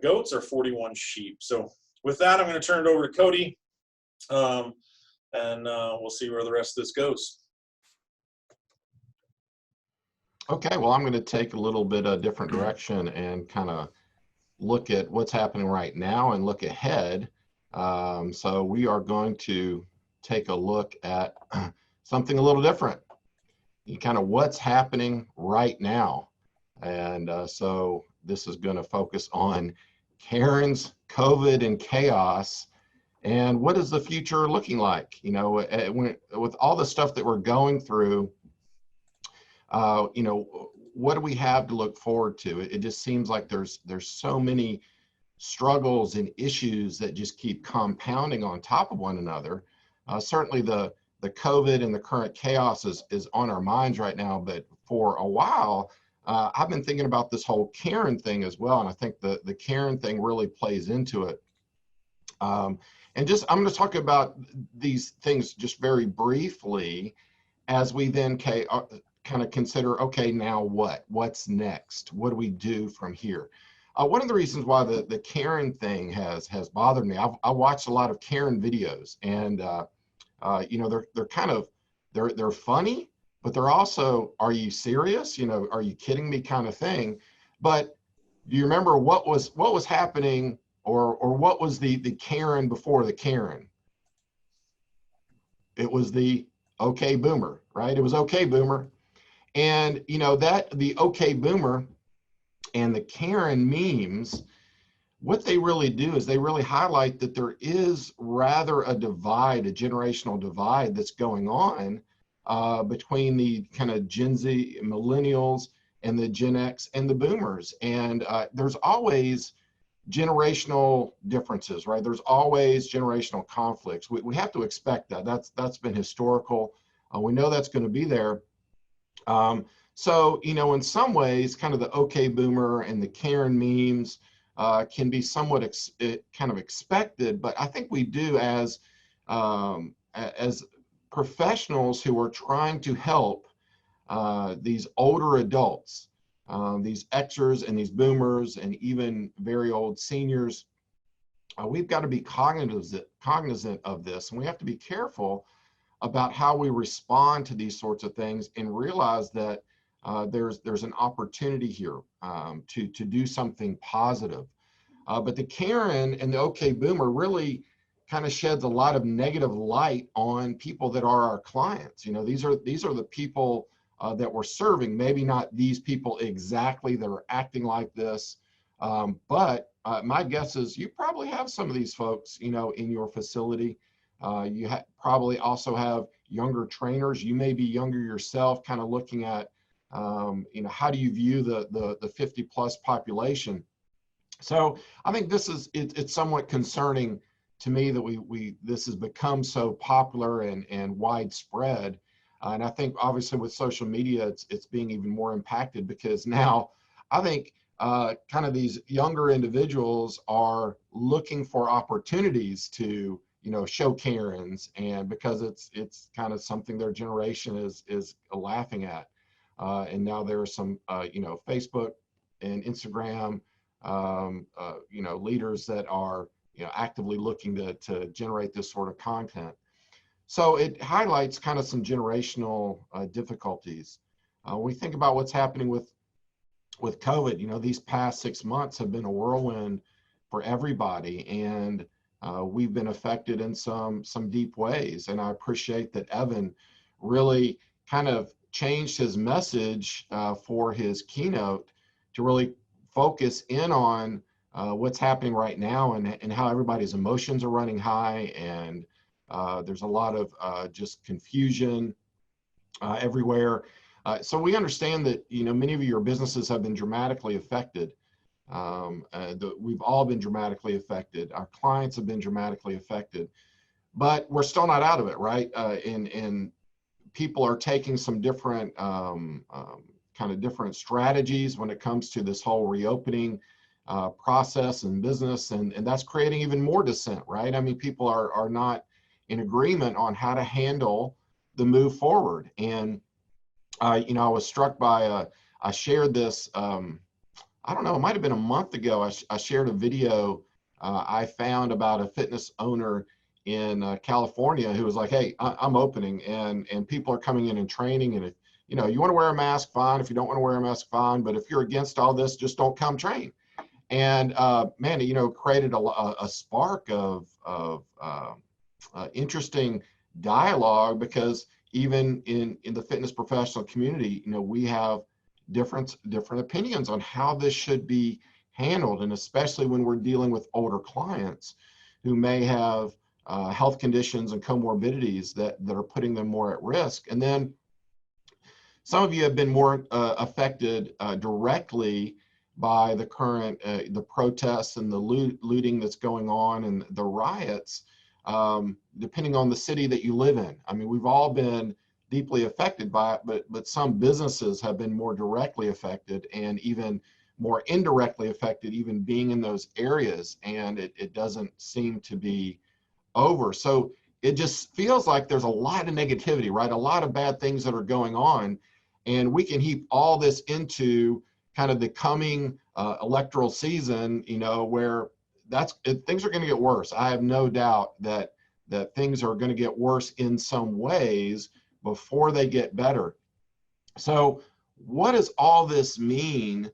goats or 41 sheep. So with that, I'm going to turn it over to Cody, and we'll see where the rest of this goes. Okay, well, I'm going to take a little bit of different direction and kind of look at what's happening right now and look ahead. So we are going to take a look at something a little different, kind of what's happening right now. And so this is going to focus on Karen's COVID and chaos, and what is the future looking like? You know, with all the stuff that we're going through, you know, what do we have to look forward to? It just seems like there's so many struggles and issues that just keep compounding on top of one another. Certainly the COVID and the current chaos is on our minds right now, but for a while, I've been thinking about this whole Karen thing as well, and I think the Karen thing really plays into it. And just, I'm going to talk about these things just very briefly as we then kind of consider, okay, now what's next? What do we do from here? One of the reasons why the Karen thing has bothered me, I watched a lot of Karen videos, and you know, they're funny, but they're also, are you serious? You know, are you kidding me kind of thing. But do you remember what was happening, or what was the Karen before the Karen? It was the okay boomer, right? It was okay boomer. And you know, that the okay boomer and the Karen memes, what they really do is they really highlight that there is rather a divide, a generational divide that's going on between the kind of Gen Z millennials and the Gen X and the boomers. And there's always generational differences, right? There's always generational conflicts. We have to expect that. That's been historical. We know that's going to be there. So, you know, in some ways, kind of the okay boomer and the Karen memes can be somewhat kind of expected, but I think we do as professionals who are trying to help these older adults, these Xers and these boomers and even very old seniors, we've got to be cognizant of this, and we have to be careful about how we respond to these sorts of things and realize that there's an opportunity here to do something positive. But the Karen and the okay boomer really kind of sheds a lot of negative light on people that are our clients. You know, these are the people that we're serving. Maybe not these people exactly that are acting like this, but my guess is you probably have some of these folks, you know, in your facility. You probably also have younger trainers. You may be younger yourself, kind of looking at, you know, how do you view the 50 plus population? So I think it's somewhat concerning to me that this has become so popular and widespread. And I think obviously with social media, it's being even more impacted, because now I think kind of these younger individuals are looking for opportunities to, show Karens, and because it's kind of something their generation is laughing at. And now there are some, Facebook and Instagram, leaders that are, actively looking to generate this sort of content. So it highlights kind of some generational difficulties. We think about what's happening with COVID. These past 6 months have been a whirlwind for everybody, and we've been affected in some deep ways. And I appreciate that Evan really kind of changed his message for his keynote to really focus in on what's happening right now, and how everybody's emotions are running high, and there's a lot of just confusion everywhere. So we understand that, many of your businesses have been dramatically affected. We've all been dramatically affected. Our clients have been dramatically affected, but we're still not out of it, right? And people are taking some different kind of different strategies when it comes to this whole reopening process and business, and that's creating even more dissent, right? I mean, people are not in agreement on how to handle the move forward. And I was struck by I shared this, I don't know, it might have been a month ago. I shared a video I found about a fitness owner in California who was like, hey, I'm opening, and people are coming in and training, and if you want to wear a mask, fine. If you don't want to wear a mask, fine. But if you're against all this, just don't come train. And man, created a spark of interesting dialogue, because even in the fitness professional community, we have different opinions on how this should be handled, and especially when we're dealing with older clients who may have health conditions and comorbidities that are putting them more at risk. And then some of you have been more affected directly by the current the protests and the looting that's going on, and the riots, depending on the city that you live in. I mean, we've all been deeply affected by it, but some businesses have been more directly affected, and even more indirectly affected, even being in those areas, and it doesn't seem to be over. So it just feels like there's a lot of negativity, right? A lot of bad things that are going on, and we can heap all this into kind of the coming electoral season, where things are going to get worse. I have no doubt that things are going to get worse in some ways before they get better. So what does all this mean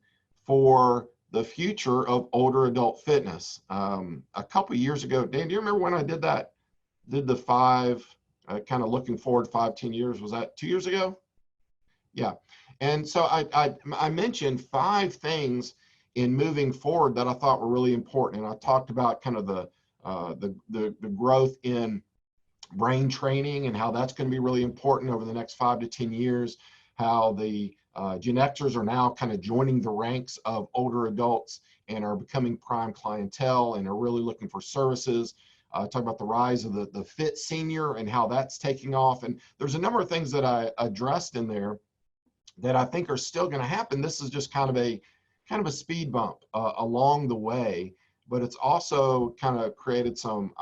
for the future of older adult fitness? A couple of years ago, Dan, do you remember when I did the 5, kind of looking forward 5-10 years? Was that 2 years ago? Yeah. And so I mentioned 5 things in moving forward that I thought were really important. And I talked about kind of the growth in brain training, and how that's going to be really important over the next 5 to 10 years, how the Gen Xers are now kind of joining the ranks of older adults and are becoming prime clientele and are really looking for services. Talk about the rise of the fit senior and how that's taking off. And there's a number of things that I addressed in there that I think are still going to happen. This is just kind of a speed bump along the way, but it's also kind of created some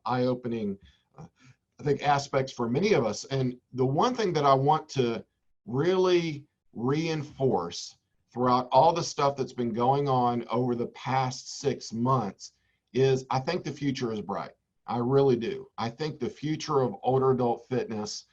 eye-opening, I think, aspects for many of us. And the one thing that I want to really reinforce throughout all the stuff that's been going on over the past 6 months is I think the future is bright. I really do. I think the future of older adult fitness,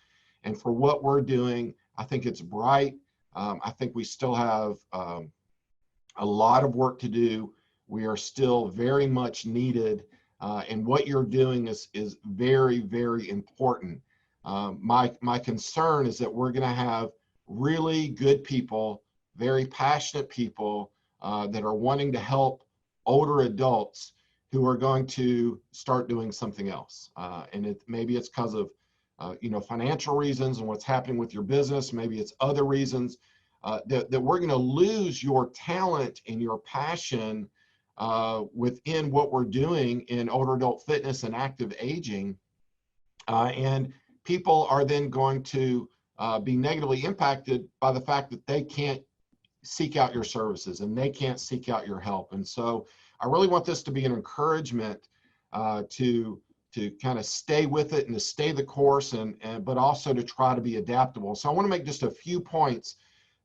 and for what we're doing, I think it's bright. I think we still have a lot of work to do. We are still very much needed, and what you're doing is very, very important. My concern is that we're going to have really good people, very passionate people that are wanting to help older adults who are going to start doing something else. And maybe it's because of financial reasons and what's happening with your business. Maybe it's other reasons that we're going to lose your talent and your passion within what we're doing in older adult fitness and active aging. And people are then going to be negatively impacted by the fact that they can't seek out your services and they can't seek out your help. And so I really want this to be an encouragement to kind of stay with it and to stay the course, but also to try to be adaptable. So I want to make just a few points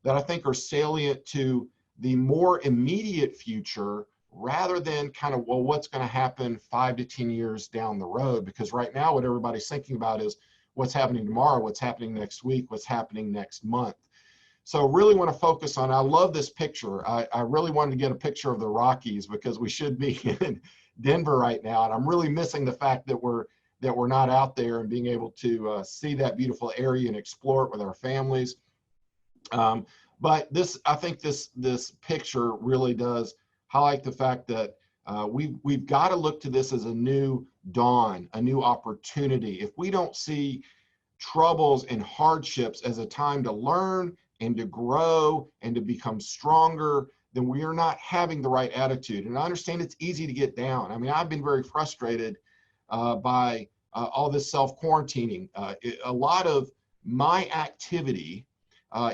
that I think are salient to the more immediate future, rather than kind of, well, what's going to happen 5 to 10 years down the road? Because right now what everybody's thinking about is what's happening tomorrow, what's happening next week, what's happening next month. So really want to focus on, I love this picture. I really wanted to get a picture of the Rockies because we should be in Denver right now. And I'm really missing the fact that we're not out there and being able to see that beautiful area and explore it with our families. But I think this picture really does highlight the fact that we've got to look to this as a new dawn, a new opportunity. If we don't see troubles and hardships as a time to learn and to grow and to become stronger, then we are not having the right attitude. And I understand it's easy to get down. I mean, I've been very frustrated by all this self-quarantining. A lot of my activity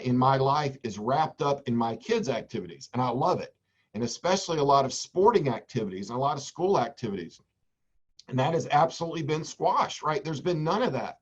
in my life is wrapped up in my kids' activities, and I love it. And especially a lot of sporting activities and a lot of school activities. And that has absolutely been squashed, right? There's been none of that.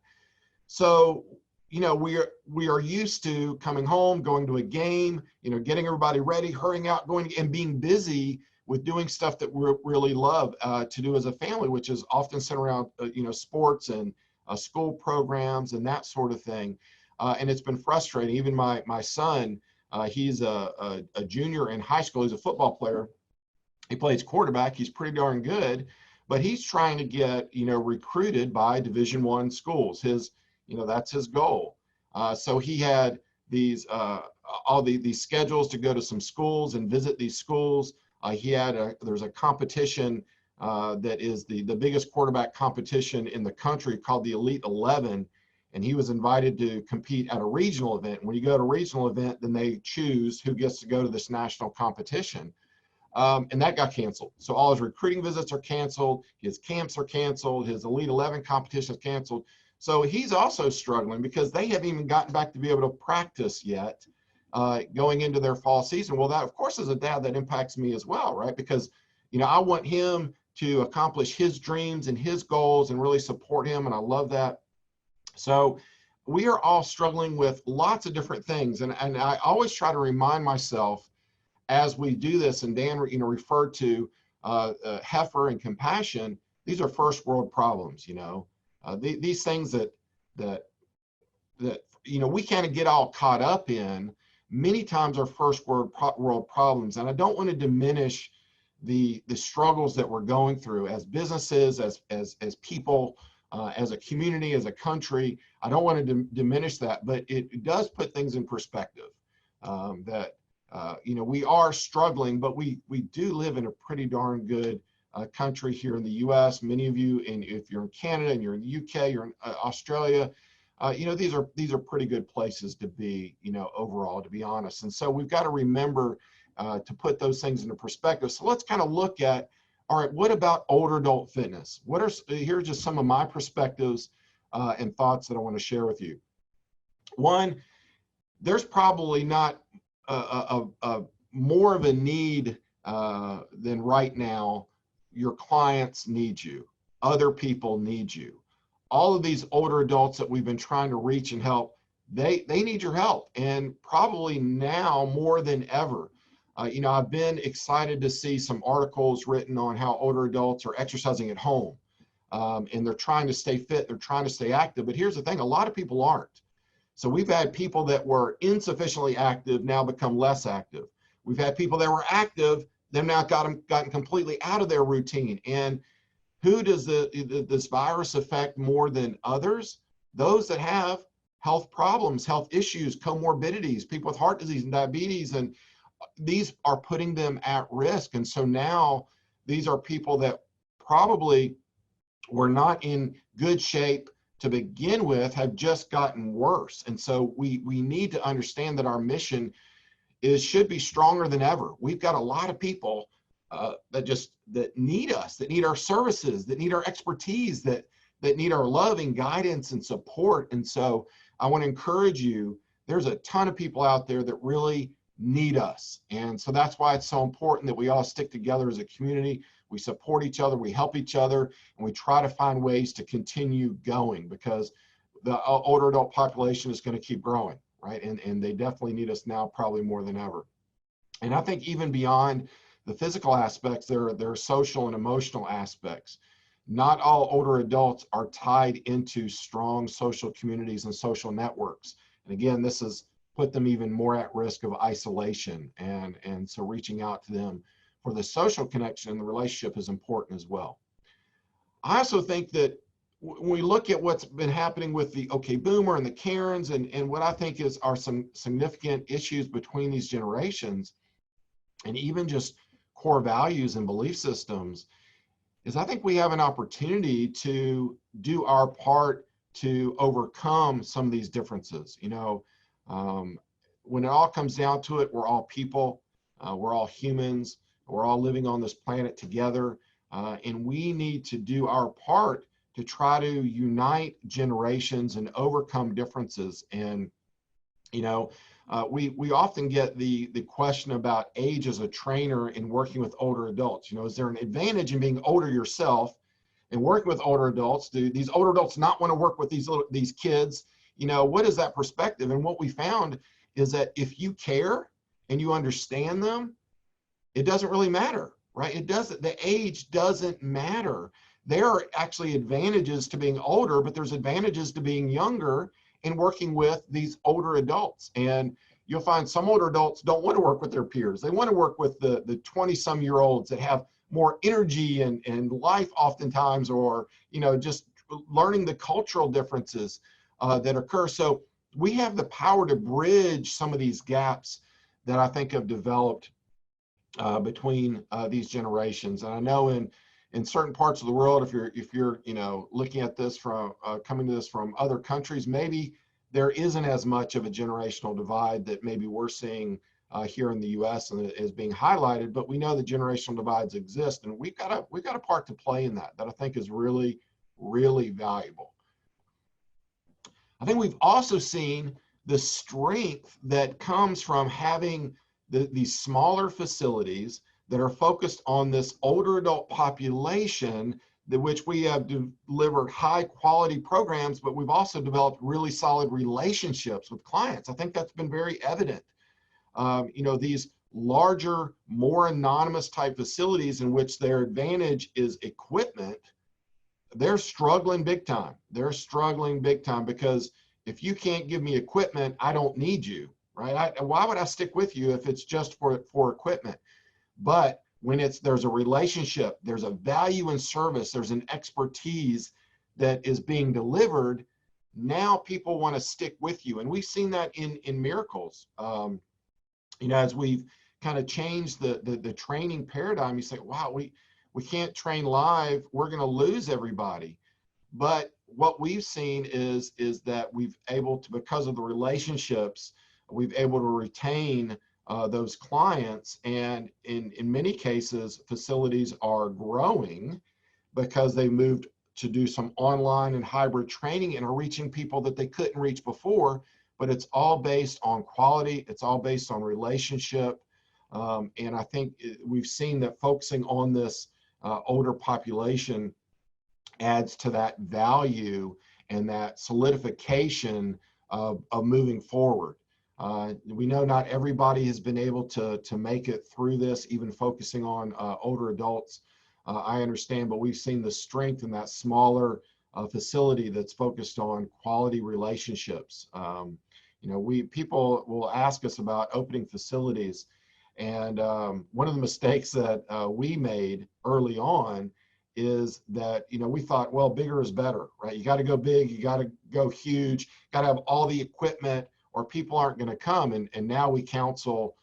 So, you know, we are used to coming home, going to a game, you know, getting everybody ready, hurrying out, going and being busy with doing stuff that we really love to do as a family, which is often centered around, you know, sports and school programs and that sort of thing. And it's been frustrating. Even my son, he's a junior in high school. He's a football player. He plays quarterback. He's pretty darn good, but he's trying to get, you know, recruited by Division I schools. You know, that's his goal. So he had these these schedules to go to some schools and visit these schools. There's a competition that is the biggest quarterback competition in the country called the Elite 11. And he was invited to compete at a regional event. When you go to a regional event, then they choose who gets to go to this national competition. And that got canceled. So all his recruiting visits are canceled. His camps are canceled. His Elite 11 competition is canceled. So he's also struggling because they haven't even gotten back to be able to practice yet going into their fall season. Well, that, of course, as a dad, that impacts me as well, right? Because, you know, I want him to accomplish his dreams and his goals and really support him. And I love that. So we are all struggling with lots of different things. And I always try to remind myself as we do this, and Dan, you know, referred to heifer and compassion, these are first world problems, you know. These things that you know, we kind of get all caught up in many times are first world problems. And I don't want to diminish the struggles that we're going through as businesses, as people, as a community, as a country. I don't want to diminish that, but it does put things in perspective that, you know, we are struggling, but we do live in a pretty darn good country here in the U.S. Many of you, and if you're in Canada and you're in the U.K., you're in Australia, you know, these are pretty good places to be, you know, overall, to be honest. And so we've got to remember to put those things into perspective. So let's kind of look at, all right, what about older adult fitness? Here's just some of my perspectives and thoughts that I want to share with you. One, there's probably not more of a need than right now. Your clients need you. Other people need you. All of these older adults that we've been trying to reach and help, they need your help, and probably now more than ever. You know, I've been excited to see some articles written on how older adults are exercising at home, and they're trying to stay fit, they're trying to stay active. But here's the thing, a lot of people aren't. So we've had people that were insufficiently active now become less active. We've had people that were active, they've now gotten completely out of their routine. And who does this virus affect more than others? Those that have health problems, health issues, comorbidities, people with heart disease and diabetes, and these are putting them at risk. And so now these are people that probably were not in good shape to begin with, have just gotten worse. And so we need to understand that our mission should be stronger than ever. We've got a lot of people that need us, that need our services, that need our expertise, that need our love and guidance and support. And so I want to encourage you, there's a ton of people out there that really need us. And so that's why it's so important that we all stick together as a community. We support each other, we help each other, and we try to find ways to continue going, because the older adult population is going to keep growing, right? And they definitely need us now, probably more than ever. And I think even beyond the physical aspects, there are social and emotional aspects. Not all older adults are tied into strong social communities and social networks. And again, this has put them even more at risk of isolation. And so reaching out to them for the social connection and the relationship is important as well. I also think that when we look at what's been happening with the OK Boomer and the Karens, and what I think are some significant issues between these generations, and even just core values and belief systems, is I think we have an opportunity to do our part to overcome some of these differences. You know, when it all comes down to it, we're all people, we're all humans, we're all living on this planet together, and we need to do our part to try to unite generations and overcome differences. And, you know, we often get the question about age as a trainer in working with older adults. You know, is there an advantage in being older yourself and working with older adults? Do these older adults not want to work with these kids? You know, what is that perspective? And what we found is that if you care and you understand them, it doesn't really matter, right? It doesn't, the age doesn't matter. There are actually advantages to being older, but there's advantages to being younger and working with these older adults. And you'll find some older adults don't want to work with their peers. They want to work with the 20-some-year-olds that have more energy and life oftentimes, or, you know, just learning the cultural differences that occur. So we have the power to bridge some of these gaps that I think have developed between these generations. And I know in certain parts of the world, if you're you know, looking at this from coming to this from other countries, maybe there isn't as much of a generational divide that maybe we're seeing here in the U.S. and is being highlighted. But we know the generational divides exist, and we've got a part to play in that I think is really, really valuable. I think we've also seen the strength that comes from having these smaller facilities that are focused on this older adult population, which we have delivered high quality programs, but we've also developed really solid relationships with clients. I think that's been very evident. You know, these larger, more anonymous type facilities in which their advantage is equipment, they're struggling big time. They're struggling big time because if you can't give me equipment, I don't need you, right? Why would I stick with you if it's just for equipment? But when there's a relationship, there's a value in service, there's an expertise that is being delivered, now people want to stick with you. And we've seen that in Miracles. You know, as we've kind of changed the training paradigm, you say, wow, we can't train live, we're going to lose everybody. But what we've seen is that we've able to, because of the relationships, we've able to retain those clients, and in many cases facilities are growing because they moved to do some online and hybrid training and are reaching people that they couldn't reach before. But it's all based on quality, it's all based on relationship, and I think we've seen that focusing on this older population adds to that value and that solidification of moving forward. We know not everybody has been able to make it through this, even focusing on older adults. I understand, but we've seen the strength in that smaller facility that's focused on quality relationships. You know, people will ask us about opening facilities, and one of the mistakes that we made early on is that, you know, we thought, well, bigger is better, right? You got to go big, you got to go huge, got to have all the equipment, or people aren't going to come. And now we counsel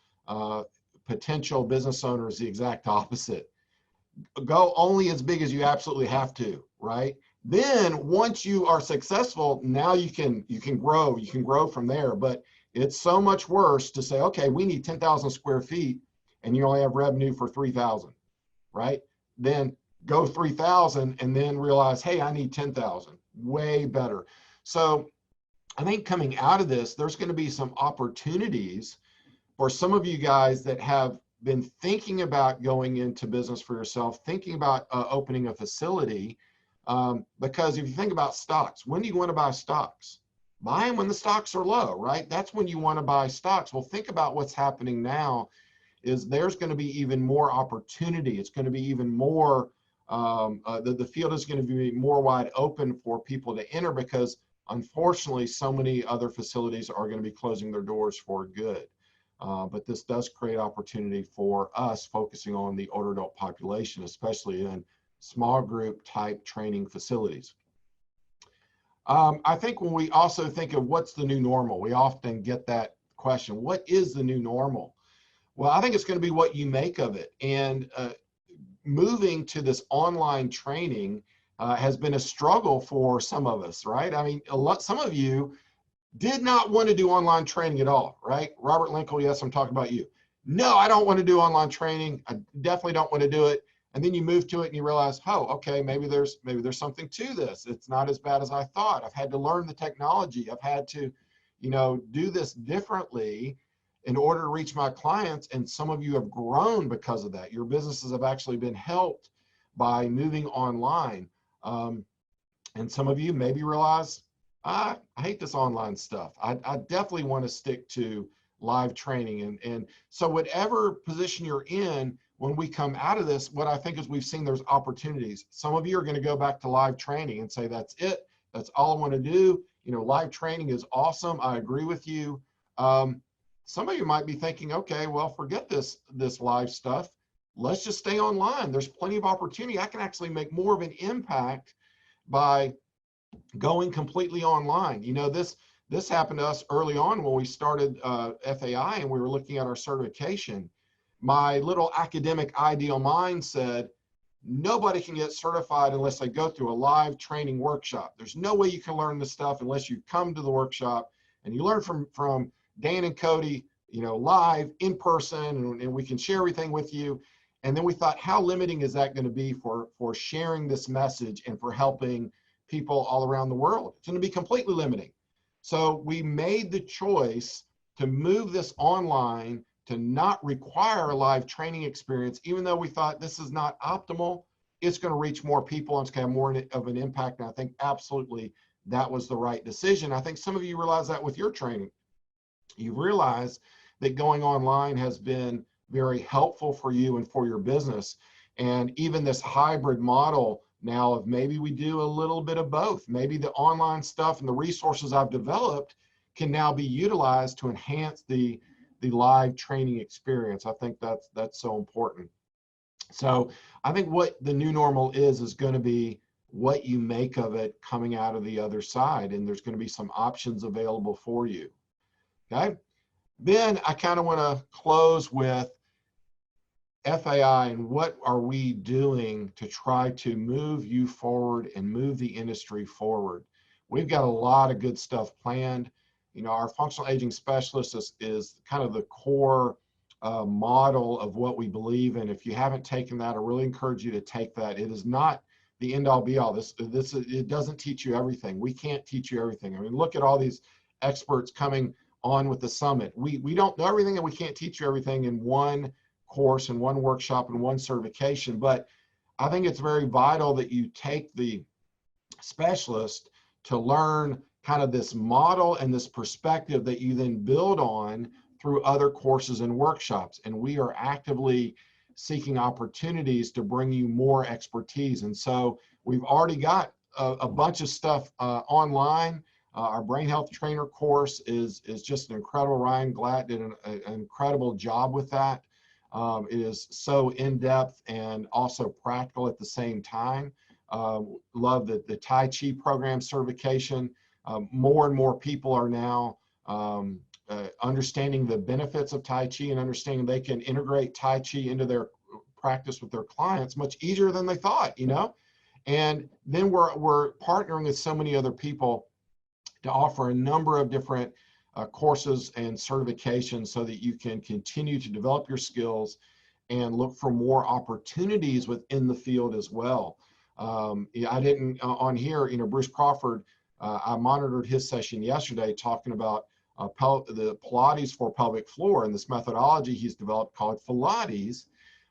potential business owners the exact opposite. Go only as big as you absolutely have to, right? Then once you are successful, now you can grow from there. But it's so much worse to say, okay, we need 10,000 square feet and you only have revenue for 3,000, right? Then go 3,000 and then realize, hey, I need 10,000. Way better. So I think coming out of this, there's going to be some opportunities for some of you guys that have been thinking about going into business for yourself, thinking about opening a facility. Because if you think about stocks, when do you want to buy stocks? Buy them when the stocks are low, right? That's when you want to buy stocks. Well, think about what's happening now is there's going to be even more opportunity. It's going to be even more, the field is going to be more wide open for people to enter because unfortunately, so many other facilities are going to be closing their doors for good. But this does create opportunity for us focusing on the older adult population, especially in small group type training facilities. I think when we also think of what's the new normal, we often get that question, what is the new normal? Well, I think it's going to be what you make of it. And moving to this online training has been a struggle for some of us, right? I mean, some of you did not want to do online training at all, right? Robert Linkle, yes, I'm talking about you. No, I don't want to do online training. I definitely don't want to do it. And then you move to it and you realize, oh, okay, maybe there's something to this. It's not as bad as I thought. I've had to learn the technology. I've had to, do this differently in order to reach my clients. And some of you have grown because of that. Your businesses have actually been helped by moving online. And some of you maybe realize, I hate this online stuff. I definitely want to stick to live training. And so whatever position you're in, when we come out of this, what I think is we've seen there's opportunities. Some of you are going to go back to live training and say, that's it. That's all I want to do. Live training is awesome. I agree with you. Some of you might be thinking, okay, well, forget this live stuff. Let's just stay online. There's plenty of opportunity. I can actually make more of an impact by going completely online. This happened to us early on when we started FAI and we were looking at our certification. My little academic ideal mind said, nobody can get certified unless they go through a live training workshop. There's no way you can learn this stuff unless you come to the workshop and you learn from Dan and Cody, live in person, and we can share everything with you. And then we thought, how limiting is that going to be for sharing this message and for helping people all around the world? It's going to be completely limiting. So we made the choice to move this online, to not require a live training experience, even though we thought this is not optimal. It's going to reach more people and it's going to have more of an impact. And I think absolutely that was the right decision. I think some of you realize that with your training. You realize that going online has been very helpful for you and for your business. And even this hybrid model now of maybe we do a little bit of both. Maybe the online stuff and the resources I've developed can now be utilized to enhance the live training experience. I think that's so important. So I think what the new normal is going to be what you make of it coming out of the other side. And there's going to be some options available for you. Okay. Then I kind of want to close with FAI and what are we doing to try to move you forward and move the industry forward. We've got a lot of good stuff planned. Our functional aging specialist is kind of the core model of what we believe in. If you haven't taken that, I really encourage you to take that. It is not the end all be all. It doesn't teach you everything. We can't teach you everything. I mean, look at all these experts coming on with the summit. We don't know everything and we can't teach you everything in one course and one workshop and one certification. But I think it's very vital that you take the specialist to learn kind of this model and this perspective that you then build on through other courses and workshops. And we are actively seeking opportunities to bring you more expertise. And so we've already got a bunch of stuff online. Our brain health trainer course is just an incredible. Ryan Glatt did an incredible job with that. It is so in-depth and also practical at the same time. Love the Tai Chi program certification. More and more people are now understanding the benefits of Tai Chi and understanding they can integrate Tai Chi into their practice with their clients much easier than they thought, And then we're partnering with so many other people to offer a number of different courses and certifications so that you can continue to develop your skills and look for more opportunities within the field as well. I didn't on here, Bruce Crawford I monitored his session yesterday talking about the Pilates for pelvic floor and this methodology he's developed called Pilates,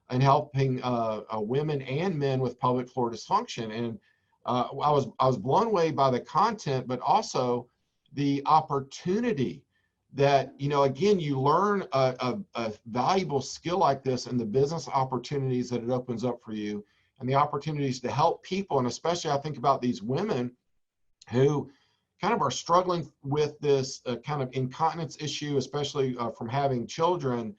and helping women and men with pelvic floor dysfunction. And I was blown away by the content, but also the opportunity that, you know, again, you learn a valuable skill like this and the business opportunities that it opens up for you, and the opportunities to help people. And especially I think about these women who kind of are struggling with this kind of incontinence issue, especially from having children,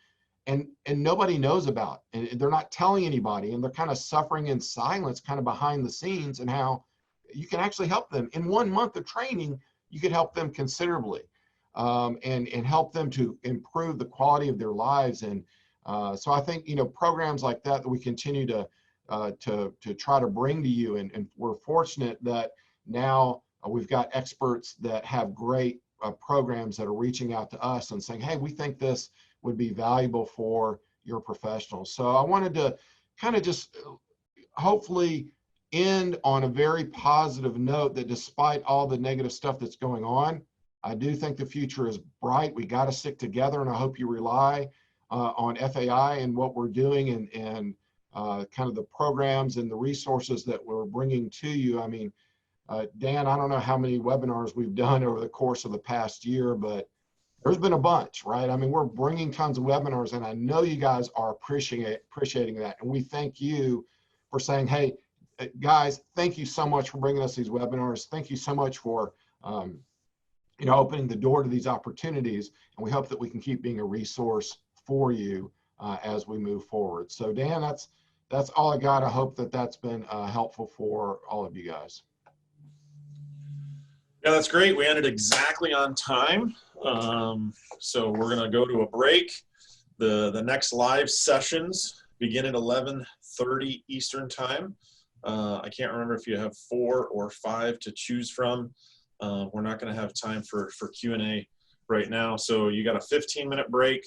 and nobody knows about, and they're not telling anybody, and they're kind of suffering in silence, kind of behind the scenes, and how you can actually help them. In 1 month of training, you could help them considerably, and help them to improve the quality of their lives. And so I think, you know, programs like that we continue to try to bring to you, and we're fortunate that now we've got experts that have great programs that are reaching out to us and saying, hey, we think this would be valuable for your professionals. So I wanted to kind of just hopefully end on a very positive note, that despite all the negative stuff that's going on, I do think the future is bright. We got to stick together, and I hope you rely on FAI and what we're doing, and kind of the programs and the resources that we're bringing to you. I mean, Dan, I don't know how many webinars we've done over the course of the past year, but there's been a bunch, right? I mean, we're bringing tons of webinars, and I know you guys are appreciating that. And we thank you for saying, hey, guys, thank you so much for bringing us these webinars. Thank you so much for, you know, opening the door to these opportunities. And we hope that we can keep being a resource for you as we move forward. So Dan, that's all I got. I hope that that's been helpful for all of you guys. Yeah, that's great. We ended exactly on time. So we're going to go to a break. The next live sessions begin at 11:30 Eastern time. I can't remember if you have 4 or 5 to choose from. We're not going to have time for Q&A right now. So you got a 15-minute break.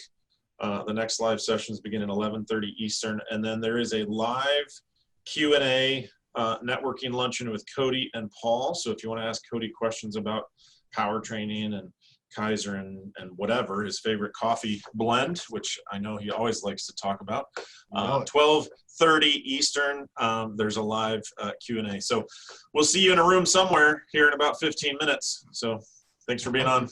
The next live sessions begin at 11:30 Eastern. And then there is a live Q&A networking luncheon with Cody and Paul. So if you want to ask Cody questions about power training and Kaiser and whatever, his favorite coffee blend, which I know he always likes to talk about, 12:30 Eastern, there's a live Q&A. So we'll see you in a room somewhere here in about 15 minutes. So thanks for being on.